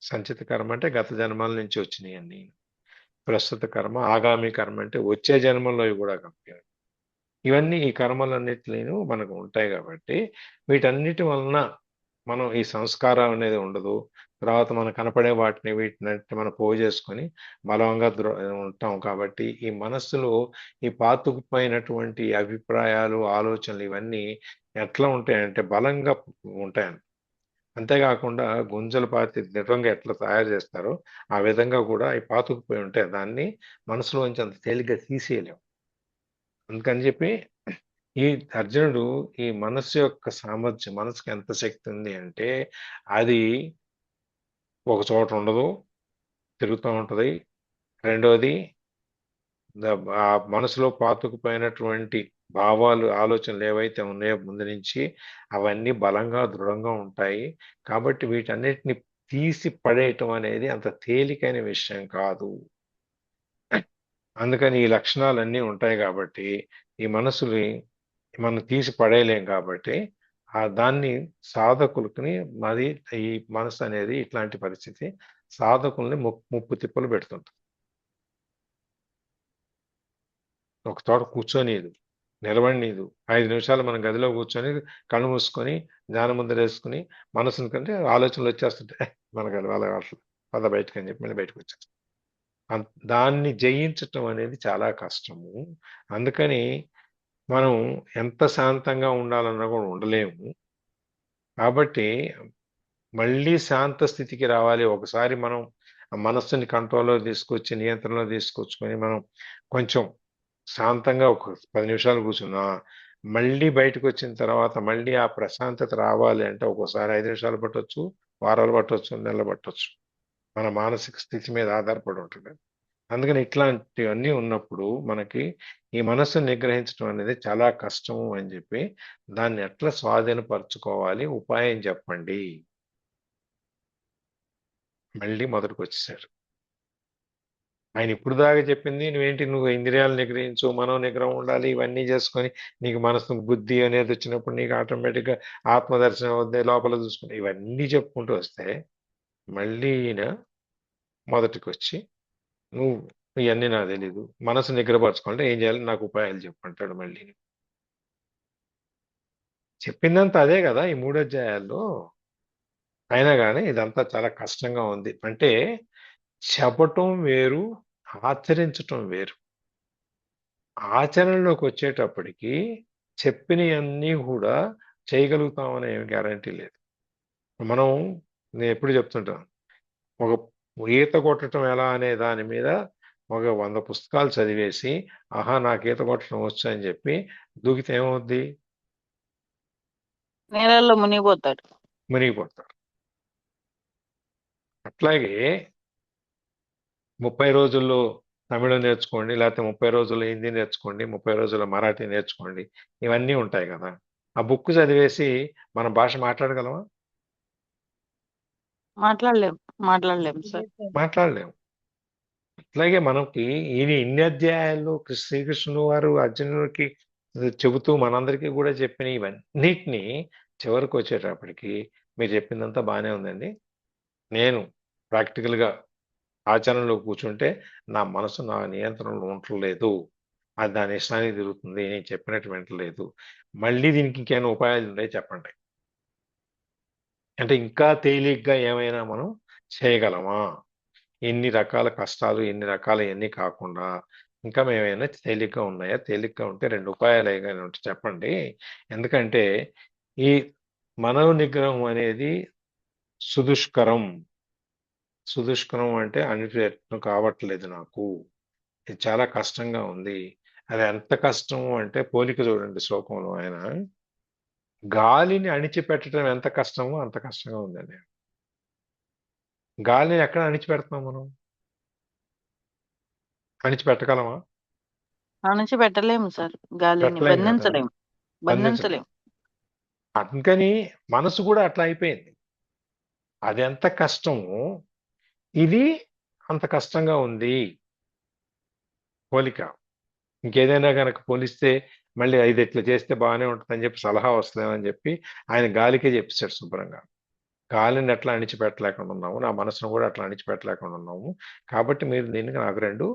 సంచిత కర్మ అంటే గత జన్మల నుంచి వచ్చినాయి అన్ని. ప్రస్తుత కర్మ, ఆగామి కర్మ అంటే వచ్చే జన్మల్లో కూడా కంపేర్. ఇవన్నీ ఈ కర్మలన్నిటిలో మనకు ఉంటాయి కాబట్టి వీటన్నిటి వలన మనం ఈ సంస్కారం అనేది ఉండదు. తర్వాత మనం కనపడే వీటిని మనం పోగు చేసుకొని బలంగా ఉంటాం. కాబట్టి ఈ మనస్సులో ఈ పాతుకుపోయినటువంటి అభిప్రాయాలు, ఆలోచనలు ఇవన్నీ ఎట్లా ఉంటాయంటే బలంగా ఉంటాయండి. అంతేకాకుండా గుంజలు పాతి దృఢంగా ఎట్లా తయారు చేస్తారో ఆ విధంగా కూడా ఈ పాతుకుపోయి ఉంటాయి. దాన్ని మనసులోంచి అంత తేలిగ్గా తీసేయలేము. అందుకని చెప్పి ఈ అర్జునుడు ఈ మనస్సు యొక్క సామర్థ్యం, మనసుకి ఎంత శక్తి ఉంది అంటే అది ఒక చోట ఉండదు, తిరుగుతూ ఉంటుంది. రెండోది ఆ మనసులో పాతుకుపోయినటువంటి భావాలు, ఆలోచనలు ఏవైతే ఉన్నాయో ముందు నుంచి అవన్నీ బలంగా, దృఢంగా ఉంటాయి. కాబట్టి వీటన్నిటిని తీసి పడేయటం అనేది అంత తేలికైన విషయం కాదు. అందుకని ఈ లక్షణాలన్నీ ఉంటాయి కాబట్టి ఈ మనసుని మనం తీసి పడేయలేం. కాబట్టి దాన్ని సాధకులకి మరి ఈ మనసు అనేది ఇట్లాంటి పరిస్థితి సాధకుల్ని ముప్పు తిప్పలు పెడుతుంది. ఒక చోట కూర్చొనిదు, నిలబడినీదు. 5 నిమిషాలు మనం గదిలో కూర్చొని కళ్ళు మూసుకొని జ్ఞానముద్ర వేసుకుని మనసుని కంటే ఆలోచనలు వచ్చేస్తుంటే మనకు వాళ్ళ పద బయటకు అని చెప్పి మళ్ళీ బయటకు వచ్చేస్తాం. దాన్ని జయించటం అనేది చాలా కష్టము. అందుకని మనం ఎంత శాంతంగా ఉండాలన్నా కూడా ఉండలేము. కాబట్టి మళ్ళీ శాంత స్థితికి రావాలి. ఒకసారి మనం మనస్సుని కంట్రోల్లో తీసుకొచ్చి, నియంత్రణలో తీసుకొచ్చుకొని మనం కొంచెం శాంతంగా ఒక 10 నిమిషాలు కూర్చున్నా మళ్ళీ బయటకు వచ్చిన తర్వాత మళ్ళీ ఆ ప్రశాంతత రావాలి అంటే ఒక్కోసారి 5 నిమిషాలు పట్టొచ్చు, వారాలు పట్టొచ్చు, నెలలు పట్టొచ్చు. మన మానసిక స్థితి మీద ఆధారపడి ఉంటుంది. అందుకని ఇట్లాంటివన్నీ ఉన్నప్పుడు మనకి ఈ మనస్సును నిగ్రహించడం అనేది చాలా కష్టము అని చెప్పి దాన్ని ఎట్లా స్వాధీనపరచుకోవాలి, ఉపాయం చెప్పండి. మళ్ళీ మొదటికి వచ్చేసారు. ఆయన ఇప్పుడు దాకా చెప్పింది నువ్వు ఇంద్రియాలు నిగ్రహించు, మనో నిగ్రహం ఉండాలి, ఇవన్నీ చేసుకొని నీకు మనసు, బుద్ధి అనేది వచ్చినప్పుడు నీకు ఆటోమేటిక్గా ఆత్మదర్శనం అవుతుంది, లోపల చూసుకుంటే ఇవన్నీ చెప్పుకుంటూ వస్తే మళ్ళీ ఈయన మొదటికి వచ్చి నువ్వు ఇవన్నీ నాకు తెలీదు, మనసు నిగ్రహపరచుకోవాలంటే ఏం చేయాలి, నాకు ఉపాయాలు చెప్పంటాడు. మళ్ళీ చెప్పిందంతా అదే కదా ఈ 3 అధ్యాయాల్లో. అయినా కానీ ఇదంతా చాలా కష్టంగా ఉంది. అంటే చెప్పటం వేరు, ఆచరించటం వేరు. ఆచరణలోకి వచ్చేటప్పటికి చెప్పినవన్నీ కూడా చేయగలుగుతామనే గ్యారంటీ లేదు. నేను ఎప్పుడు చెప్తుంటాను, ఒక ఈత కొట్టడం ఎలా అనే దాని మీద ఒక 100 పుస్తకాలు చదివేసి నాకు ఈత కొట్టడం వచ్చు అని చెప్పి దూకితే ఏమవుద్ది? నీళ్ళల్లో మునిగిపోతాడు. అట్లాగే 30 రోజుల్లో తమిళం నేర్చుకోండి, లేకపోతే 30 రోజుల్లో హిందీ నేర్చుకోండి, 30 రోజుల్లో మరాఠీ నేర్చుకోండి, ఇవన్నీ ఉంటాయి కదా. ఆ బుక్ చదివేసి మన భాష మాట్లాడగలమా? మాట్లాడలేము సార్. మాట్లాడలేము. అట్లాగే మనకి ఇన్ని అధ్యాయాల్లో శ్రీకృష్ణుడు వారు అర్జునుడికి చెబుతూ మనందరికీ కూడా చెప్పిన ఇవన్నిటినీ చివరికి వచ్చేటప్పటికి మీరు చెప్పిందంతా బాగానే ఉందండి, నేను ప్రాక్టికల్గా ఆచరణలో కూర్చుంటే నా మనసు నా నియంత్రణలో ఉండలేదు, అది దాని ఇష్టానికి తిరుగుతుంది, నేను చెప్పినట్టు వింటలేదు. మళ్ళీ దీనికి ఇంకేమైనా ఉపాయాలు ఉన్నాయి చెప్పండి. అంటే ఇంకా తేలిగ్గా ఏమైనా మనం చేయగలమా? ఎన్ని రకాల కష్టాలు, ఎన్ని రకాల ఎన్ని కాకుండా ఇంకా మేమైనా తేలిగ్గా ఉన్నాయా? తేలిగ్గా ఉంటే 2 ఉపాయాలు ఏమైనా ఉంటే చెప్పండి. ఎందుకంటే ఈ మనో నిగ్రహం అనేది సుదుష్కరం. సుదుష్కరం అంటే అనిపియటం కావట్లేదు నాకు, ఇది చాలా కష్టంగా ఉంది. అది ఎంత కష్టము అంటే పోలిక చూడండి శ్లోకంలో ఆయన గాలిని అణిచిపెట్టడం ఎంత కష్టమో అంత కష్టంగా ఉందండి. గాలిని ఎక్కడ అణిచిపెడతాం మనం? అణిచిపెట్టగలమా? అణచి పెట్టలేము సార్, గాలిని పెట్టలేం కదా, బంధించలేము. బంధించలేం. బంధించలేము. అందుకని మనసు కూడా అట్లా అయిపోయింది. అది ఎంత కష్టమో ఇది అంత కష్టంగా ఉంది. పోలిక ఇంకేదైనా కనుక పోలిస్తే మళ్ళీ ఇది ఇట్లా చేస్తే బాగానే ఉంటుందని చెప్పి సలహా వస్తుందని చెప్పి ఆయన గాలికే చెప్పేశాడు శుభ్రంగా. గాలిని ఎట్లా అణిచిపెట్టలేకుండా ఉన్నాము, నా మనసును కూడా అట్లా అణిచిపెట్టలేకుండా ఉన్నాము. కాబట్టి మీరు దీనికి నాకు 2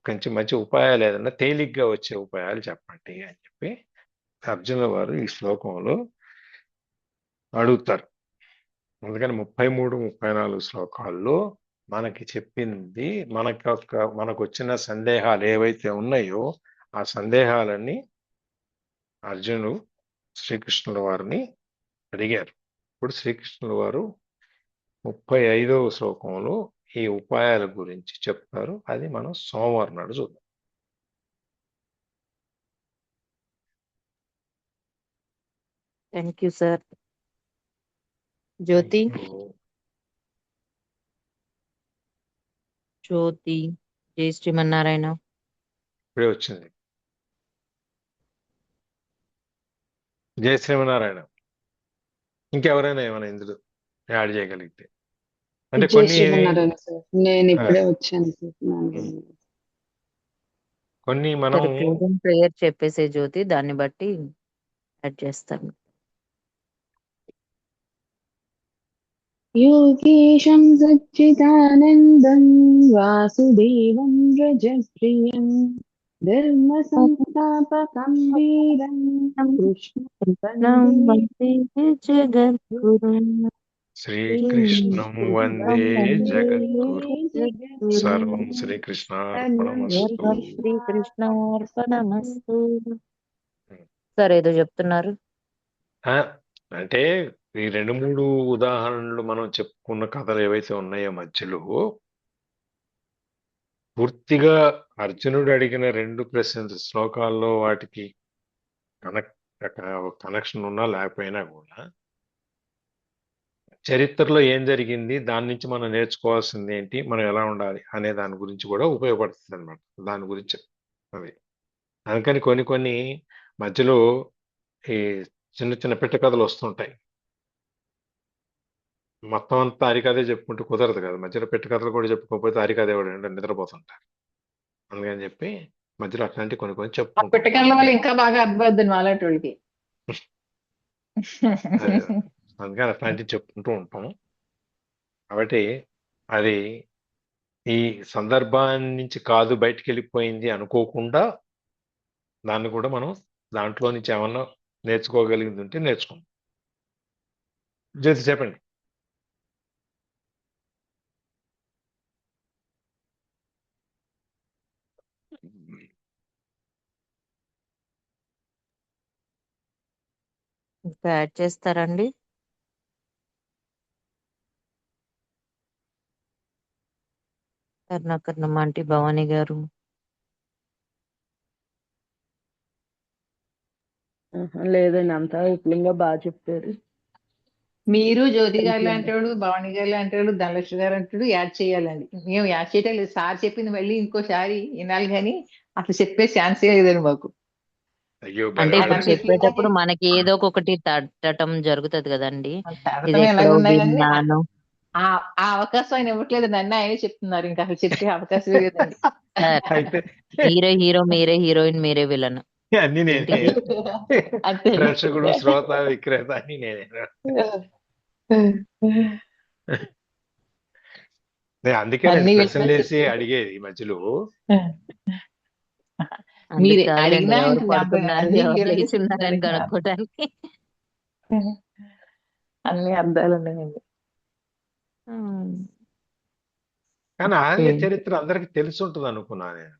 కొంచెం మంచి ఉపాయాలు ఏదన్నా తేలిగ్గా వచ్చే ఉపాయాలు చెప్పండి అని చెప్పి అర్జునుల వారు ఈ శ్లోకంలో అడుగుతారు. అందుకని 33, 34 శ్లోకాల్లో మనకి చెప్పింది మనకు వచ్చిన సందేహాలు ఏవైతే ఉన్నాయో ఆ సందేహాలన్నీ అర్జునుడు శ్రీకృష్ణుల వారిని అడిగారు. ఇప్పుడు శ్రీకృష్ణుల వారు 35వ శ్లోకంలో ఈ ఉపాయాల గురించి చెప్తారు. అది మనం సోమవారం నాడు చూద్దాం. Thank you sir. Jyoti, Jyoti, జై శ్రీమన్నారాయణ. ఇప్పుడే వచ్చింది. జయ శ్రీమన్నారాయణ. ఇంకెవరైనా ఏమైనా ఇందులో యాడ్ చేయగలిగితే అంటే జై శ్రీమన్నారాయణ సార్, నేను ఇప్పుడే వచ్చాను సార్. కొన్ని మనం క్లోజింగ్ ప్రేయర్ చెప్పేసే జ్యోతి, దాన్ని బట్టి యాడ్ చేస్తాను. యోగేశం సచ్చిదానందం వాసుదేవం రజప్రియం ధర్మ సంస్థాపకం వీరం కృష్ణం వందే జగద్గురుం శ్రీకృష్ణం వందే జగద్గురు. సర్వం శ్రీకృష్ణార్పణమస్తు. శ్రీకృష్ణార్పణమస్తు. సార్ ఏదో చెప్తున్నారు. అంటే ఈ 2-3 ఉదాహరణలు మనం చెప్పుకున్న కథలు ఏవైతే ఉన్నాయో మధ్యలో పూర్తిగా అర్జునుడు అడిగిన 2 ప్రశ్నలు శ్లోకాల్లో వాటికి కనెక్షన్ ఉన్నా లేకపోయినా కూడా చరిత్రలో ఏం జరిగింది, దాని నుంచి మనం నేర్చుకోవాల్సింది ఏంటి, మనం ఎలా ఉండాలి అనే దాని గురించి కూడా ఉపయోగపడుతుంది అనమాట. దాని గురించి అది అందుకని కొన్ని మధ్యలో ఈ చిన్న చిన్న పెట్ట కథలు వస్తుంటాయి. మొత్తం అంతా హరికథే చెప్పుకుంటూ కుదరదు కదా, మధ్యలో పెట్ట కథలు కూడా చెప్పుకోకపోతే హరికథ ఎవడంటే నిద్రపోతుంటారు. అందుకని చెప్పి మధ్యలో అట్లాంటి కొన్ని ఆ చెప్పుకుంటాం. పెట్టగల వల్ల ఇంకా బాగా అర్థమవుతుంది మాలాంటి వాళ్ళకి. అందుకని అట్లాంటివి చెప్పుకుంటూ ఉంటాం. కాబట్టి అది ఈ సందర్భాన్ని నుంచి కాదు బయటికి వెళ్ళిపోయింది అనుకోకుండా దాన్ని కూడా మనం దాంట్లో నుంచి ఏమన్నా నేర్చుకోగలిగింది ఉంటే నేర్చుకుందాం. జ్యోతి చెప్పండి. ఇంకా యాడ్ చేస్తారండి? కర్ణాకర్ణమాంటి భవానీ గారు. లేదండి, అంతా విపులంగా బాగా చెప్పారు. మీరు జ్యోతి గారు లాంటి వాడు, భవానీ గారు లాంటి వాడు, ధనలక్ష్మి గారు లాంటి వాడు యాడ్ చేయాలండి. మేము యాడ్ చేయటం లేదు. సార్ చెప్పింది మళ్ళీ ఇంకోసారి వినాలి కానీ అసలు చెప్పే ఛాన్సే లేదండి మాకు. అయ్యో అంటే ఇప్పుడు అలాంటి చెప్పేటప్పుడు మనకి ఏదో ఒకటి తట్టడం జరుగుతుంది కదండి. ఇది తగ్గటమే ఎక్కడో ఎలాగ ఉన్నాయి కానీ విన్నాను. ఆ అవకాశం ఆయన ఇవ్వట్లేదు. నన్ను ఆయనే చెప్తున్నారు. ఇంకా అసలు చెప్పే అవకాశమే లేదండి. సార్, అయితే హీరో మీరే హీరోయిన్, మీరే విలన్. అన్ని నేనే, అంతే. దర్శకుడు, శ్రోత, విక్రేత అన్ని నేనే. నేను అందుకే అన్ని ప్రశ్నలు విన్నా వేసి చెప్తుంటే అడిగేది ఈ మధ్యలో. అందుకు మీరు కాదులేండి, అడిగినా ఎవరు ఇంకా పడుకున్నారు అన్ని ఎవరు వివరంగా లేచున్నారని చెప్తున్నారండి. కనుక్కోవడానికి. అన్ని అర్థాలు ఉన్నాయండి. ఉమ్. కానీ ఓకే. ఆలయ చరిత్ర అందరికి తెలిసి ఉంటుంది అనుకున్నా నేను.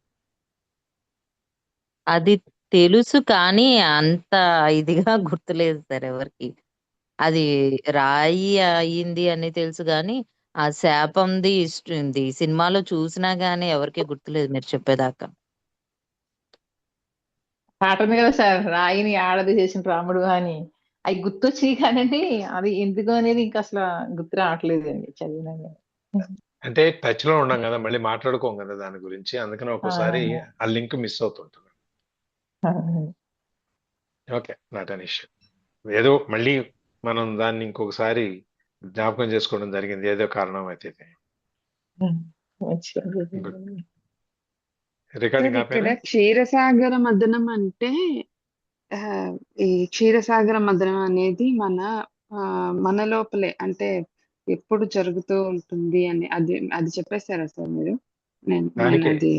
అది తెలుసు కానీ అంత ఇదిగా గుర్తులేదు సార్ ఎవరికి. అది రాయి అయ్యింది అని తెలుసు కానీ ఆ శాపంది ఇది సినిమాలో చూసినా గానీ ఎవరికి గుర్తులేదు మీరు చెప్పేదాకా. పాట ఉంది కదా సార్, రాయిని ఆడది చేసిన రాముడు అని. అవి గుర్తొచ్చినాయి కానండి అది ఎందుకు అనేది ఇంకా అసలు గుర్తు రావట్లేదండి చదివినా కానీ. అంటే టచ్ లో ఉన్నాం కదా, మళ్ళీ మాట్లాడుకోం కదా దాని గురించి, అందుకని ఒక్కోసారి ఆ లింక్ మిస్ అవుతుంటుంది. Okay, not an issue. ఏదో మళ్ళీ మనం దాన్ని ఇంకొకసారి జ్ఞాపకం చేసుకోవడం జరిగింది, ఏదో కారణం అయితే. గుడ్. సార్ రికార్డింగ్ ఇక్కడ ఆపేనా? క్షీరసాగర మదనం అంటే ఆ, ఈ క్షీరసాగర మదనం అనేది మన లోపలే అంటే ఎప్పుడు జరుగుతూ ఉంటుంది అని అది అది చెప్పేశారా సార్ మీరు? నేను దానికే అది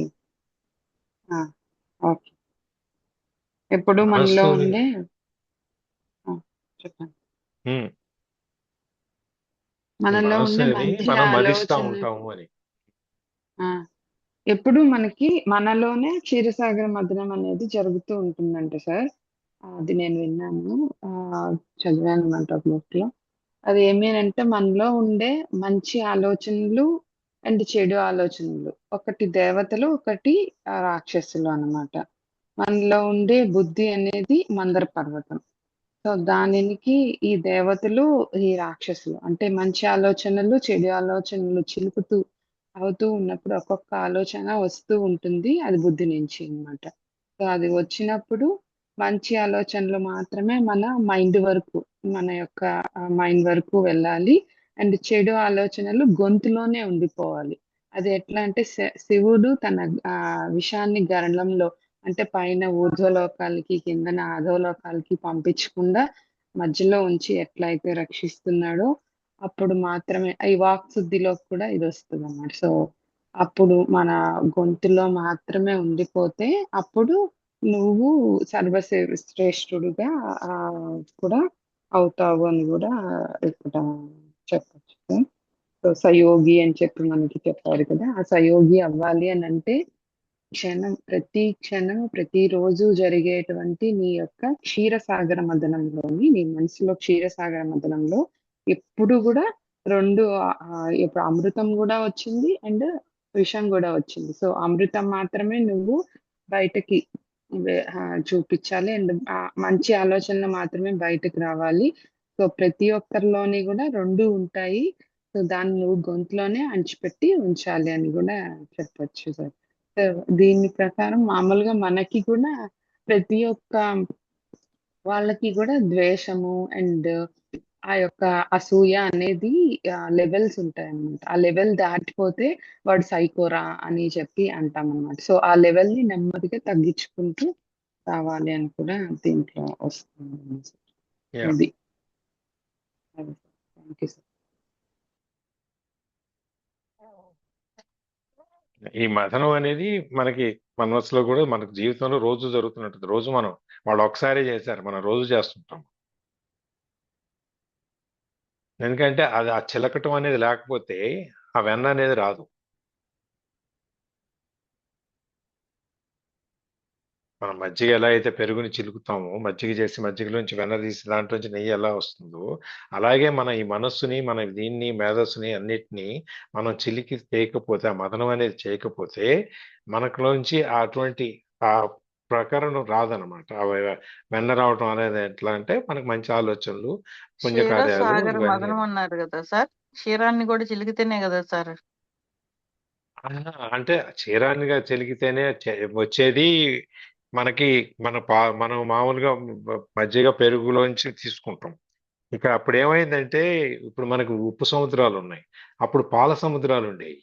ఆ, ఓకే. ఎప్పుడు మనలో మనస్సుని ఉండే ఆ, చెప్పండి. ఉమ్, ఈ మనలో ఉండే మనస్సుని మంచి మనం మదిస్తా ఆలోచన ఉంటాము అని. ఆ, ఎప్పుడు మనకి మనలోనే క్షీరసాగర మదనం అనేది జరుగుతూ ఉంటుందంట సార్. అది నేను విన్నాను, ఆ, చదివాను అనమాట ఒక book లో. అది ఏమి అంటే మనలో ఉండే మంచి ఆలోచనలు అండ్ చెడు ఆలోచనలు, ఒకటి దేవతలు ఒకటి రాక్షసులు అన్నమాట. మనలో ఉండే బుద్ధి అనేది మందర పర్వతం. సో దానికి ఈ దేవతలు ఈ రాక్షసులు అంటే మంచి ఆలోచనలు చెడు ఆలోచనలు చిలుకుతూ అవుతూ ఉన్నప్పుడు ఒక్కొక్క ఆలోచన వస్తూ ఉంటుంది, అది బుద్ధి నుంచి అన్నమాట. సో అది వచ్చినప్పుడు మంచి ఆలోచనలు మాత్రమే మన యొక్క మైండ్ వరకు వెళ్ళాలి. అండ్ చెడు ఆలోచనలు గొంతులోనే ఉండిపోవాలి. అది ఎట్లా అంటే శివుడు తన విషాన్ని గరళంలో అంటే పైన ఊర్ధ్వలోకాలకి కిందన అధోలోకాలకి పంపించకుండా మధ్యలో ఉంచి ఎట్లయితే రక్షిస్తున్నాడో అప్పుడు మాత్రమే ఈ వాక్ శుద్ధిలో కూడా ఇది వస్తుంది అన్నమాట. సో అప్పుడు మన గొంతులో మాత్రమే ఉండిపోతే అప్పుడు నువ్వు శ్రేష్ఠుడుగా ఆ, కూడా అవుతావు అని కూడా ఇక్కడ చెప్పచ్చు. సో సయోగి అని చెప్పి మనకి చెప్పారు కదా, ఆ సయోగి అవ్వాలి అని అంటే ప్రతి క్షణం ప్రతిరోజు జరిగేటువంటి నీ యొక్క క్షీరసాగర మదనంలోని నీ మనసులో క్షీరసాగర మదనంలో ఎప్పుడు కూడా రెండు ఇప్పుడు అమృతం కూడా వచ్చింది అండ్ విషం కూడా వచ్చింది. సో అమృతం మాత్రమే నువ్వు బయటకి చూపించాలి అండ్ మంచి ఆలోచనలు మాత్రమే బయటకు రావాలి. సో ప్రతి ఒక్కరిలోని కూడా రెండు ఉంటాయి. సో దాన్ని నువ్వు గొంతులోనే అణిచిపెట్టి ఉంచాలి అని కూడా చెప్పొచ్చు సార్. సో దీని ప్రకారం మామూలుగా మనకి కూడా ప్రతి ఒక్క వాళ్ళకి కూడా ద్వేషము అండ్ ఆ యొక్క అసూయ అనేది లెవెల్స్ ఉంటాయి అన్నమాట. ఆ లెవెల్ దాటిపోతే వాడు సైకోరా అని చెప్పి అంటాం అన్నమాట. సో ఆ లెవెల్ ని నెమ్మదిగా తగ్గించుకుంటూ రావాలి అని కూడా దీంట్లో వస్తుంది. యా, అది థ్యాంక్ యూ సార్. ఈ మథనం అనేది మనకి మనసులో కూడా మనకు జీవితంలో రోజు జరుగుతున్నట్టు, రోజు మనం వాళ్ళు ఒకసారి చేశారు, మనం రోజు చేస్తుంటాం. ఎందుకంటే అది ఆ చిలకటం అనేది లేకపోతే ఆ వెన్న అనేది రాదు. మనం మజ్జిగ ఎలా అయితే పెరుగుని చిలుకుతామో, మజ్జిగ చేసి మజ్జిగలోంచి వెన్న తీసి దాంట్లోంచి నెయ్యి ఎలా వస్తుందో, అలాగే మన ఈ మనస్సుని మన దీన్ని మేధస్సుని అన్నిటినీ మనం చిలికి చేయకపోతే, ఆ మదనం అనేది చేయకపోతే మనకులోంచి అటువంటి ఆ ప్రకరణం రాదనమాట. వెన్న రావటం అనేది ఎట్లా అంటే మనకు మంచి ఆలోచనలు, పుణ్యకార్యాలు క్షీరసాగర ఇవన్నీ. మదనం అన్నారు కదా సార్, క్షీరాన్ని కూడా చిలికితేనే కదా సార్. అంటే చీరానిగా చెలిగితేనే వచ్చేది మనకి. మనం మామూలుగా మజ్జిగ పెరుగులోంచి తీసుకుంటాం. ఇక అప్పుడు ఏమైందంటే ఇప్పుడు మనకు ఉప్పు సముద్రాలు ఉన్నాయి, అప్పుడు పాల సముద్రాలు ఉండేవి.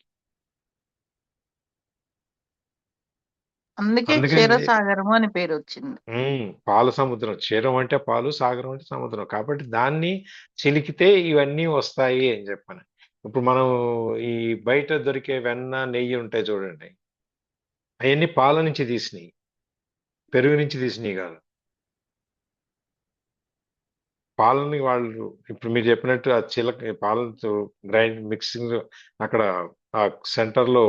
అందుకే అందుకని క్షీరసాగరము అని పేరు వచ్చింది. పాల సముద్రం, క్షీరం అంటే పాలు, సాగరం అంటే సముద్రం, కాబట్టి దాన్ని చిలికితే ఇవన్నీ వస్తాయి అని చెప్పాను. ఇప్పుడు మనం ఈ బయట దొరికే వెన్న నెయ్యి ఉంటాయి చూడండి, అవన్నీ పాల నుంచి తీసినాయి, పెరుగు నుంచి తీసినాయి కాదు. పాలని వాళ్ళు ఇప్పుడు మీరు చెప్పినట్టు ఆ చిలక పాలతో గ్రైండ్ మిక్సింగ్ అక్కడ ఆ సెంటర్లో,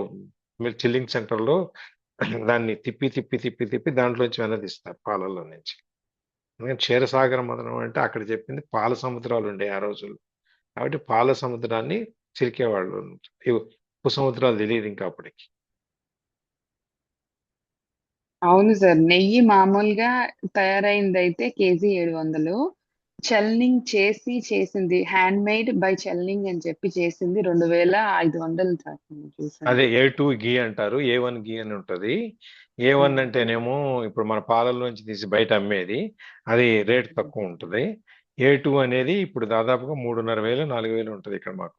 చిల్లింగ్ సెంటర్లో దాన్ని తిప్పి తిప్పి తిప్పి తిప్పి దాంట్లోంచి వెన్న తీస్తారు పాలల్లో నుంచి. ఎందుకంటే క్షీరసాగర మదనం అంటే అక్కడ చెప్పింది పాల సముద్రాలు ఉండే ఆ రోజుల్లో, కాబట్టి పాల సముద్రాన్ని చిరికేవాళ్ళు. ఈ ఉప్పు సముద్రాలు తెలియదు ఇంకా అప్పటికి. అవును సార్, నెయ్యి మామూలుగా తయారైంది అయితే కేజీ 700. చల్నింగ్ చేసింది హ్యాండ్ మేడ్ బై చల్నింగ్ అని చెప్పి చేసింది 2500 సార్, నేను చూసాను. అదే A2 గీ అంటారు, A1 గీ అని ఉంటది. A1 అంటేనేమో ఇప్పుడు మన పాలల్లోంచి తీసి బయట అమ్మేది, అది రేట్ తక్కువ ఉంటుంది. A2 అనేది ఇప్పుడు దాదాపుగా 3500 4000 ఉంటుంది ఇక్కడ మాకు.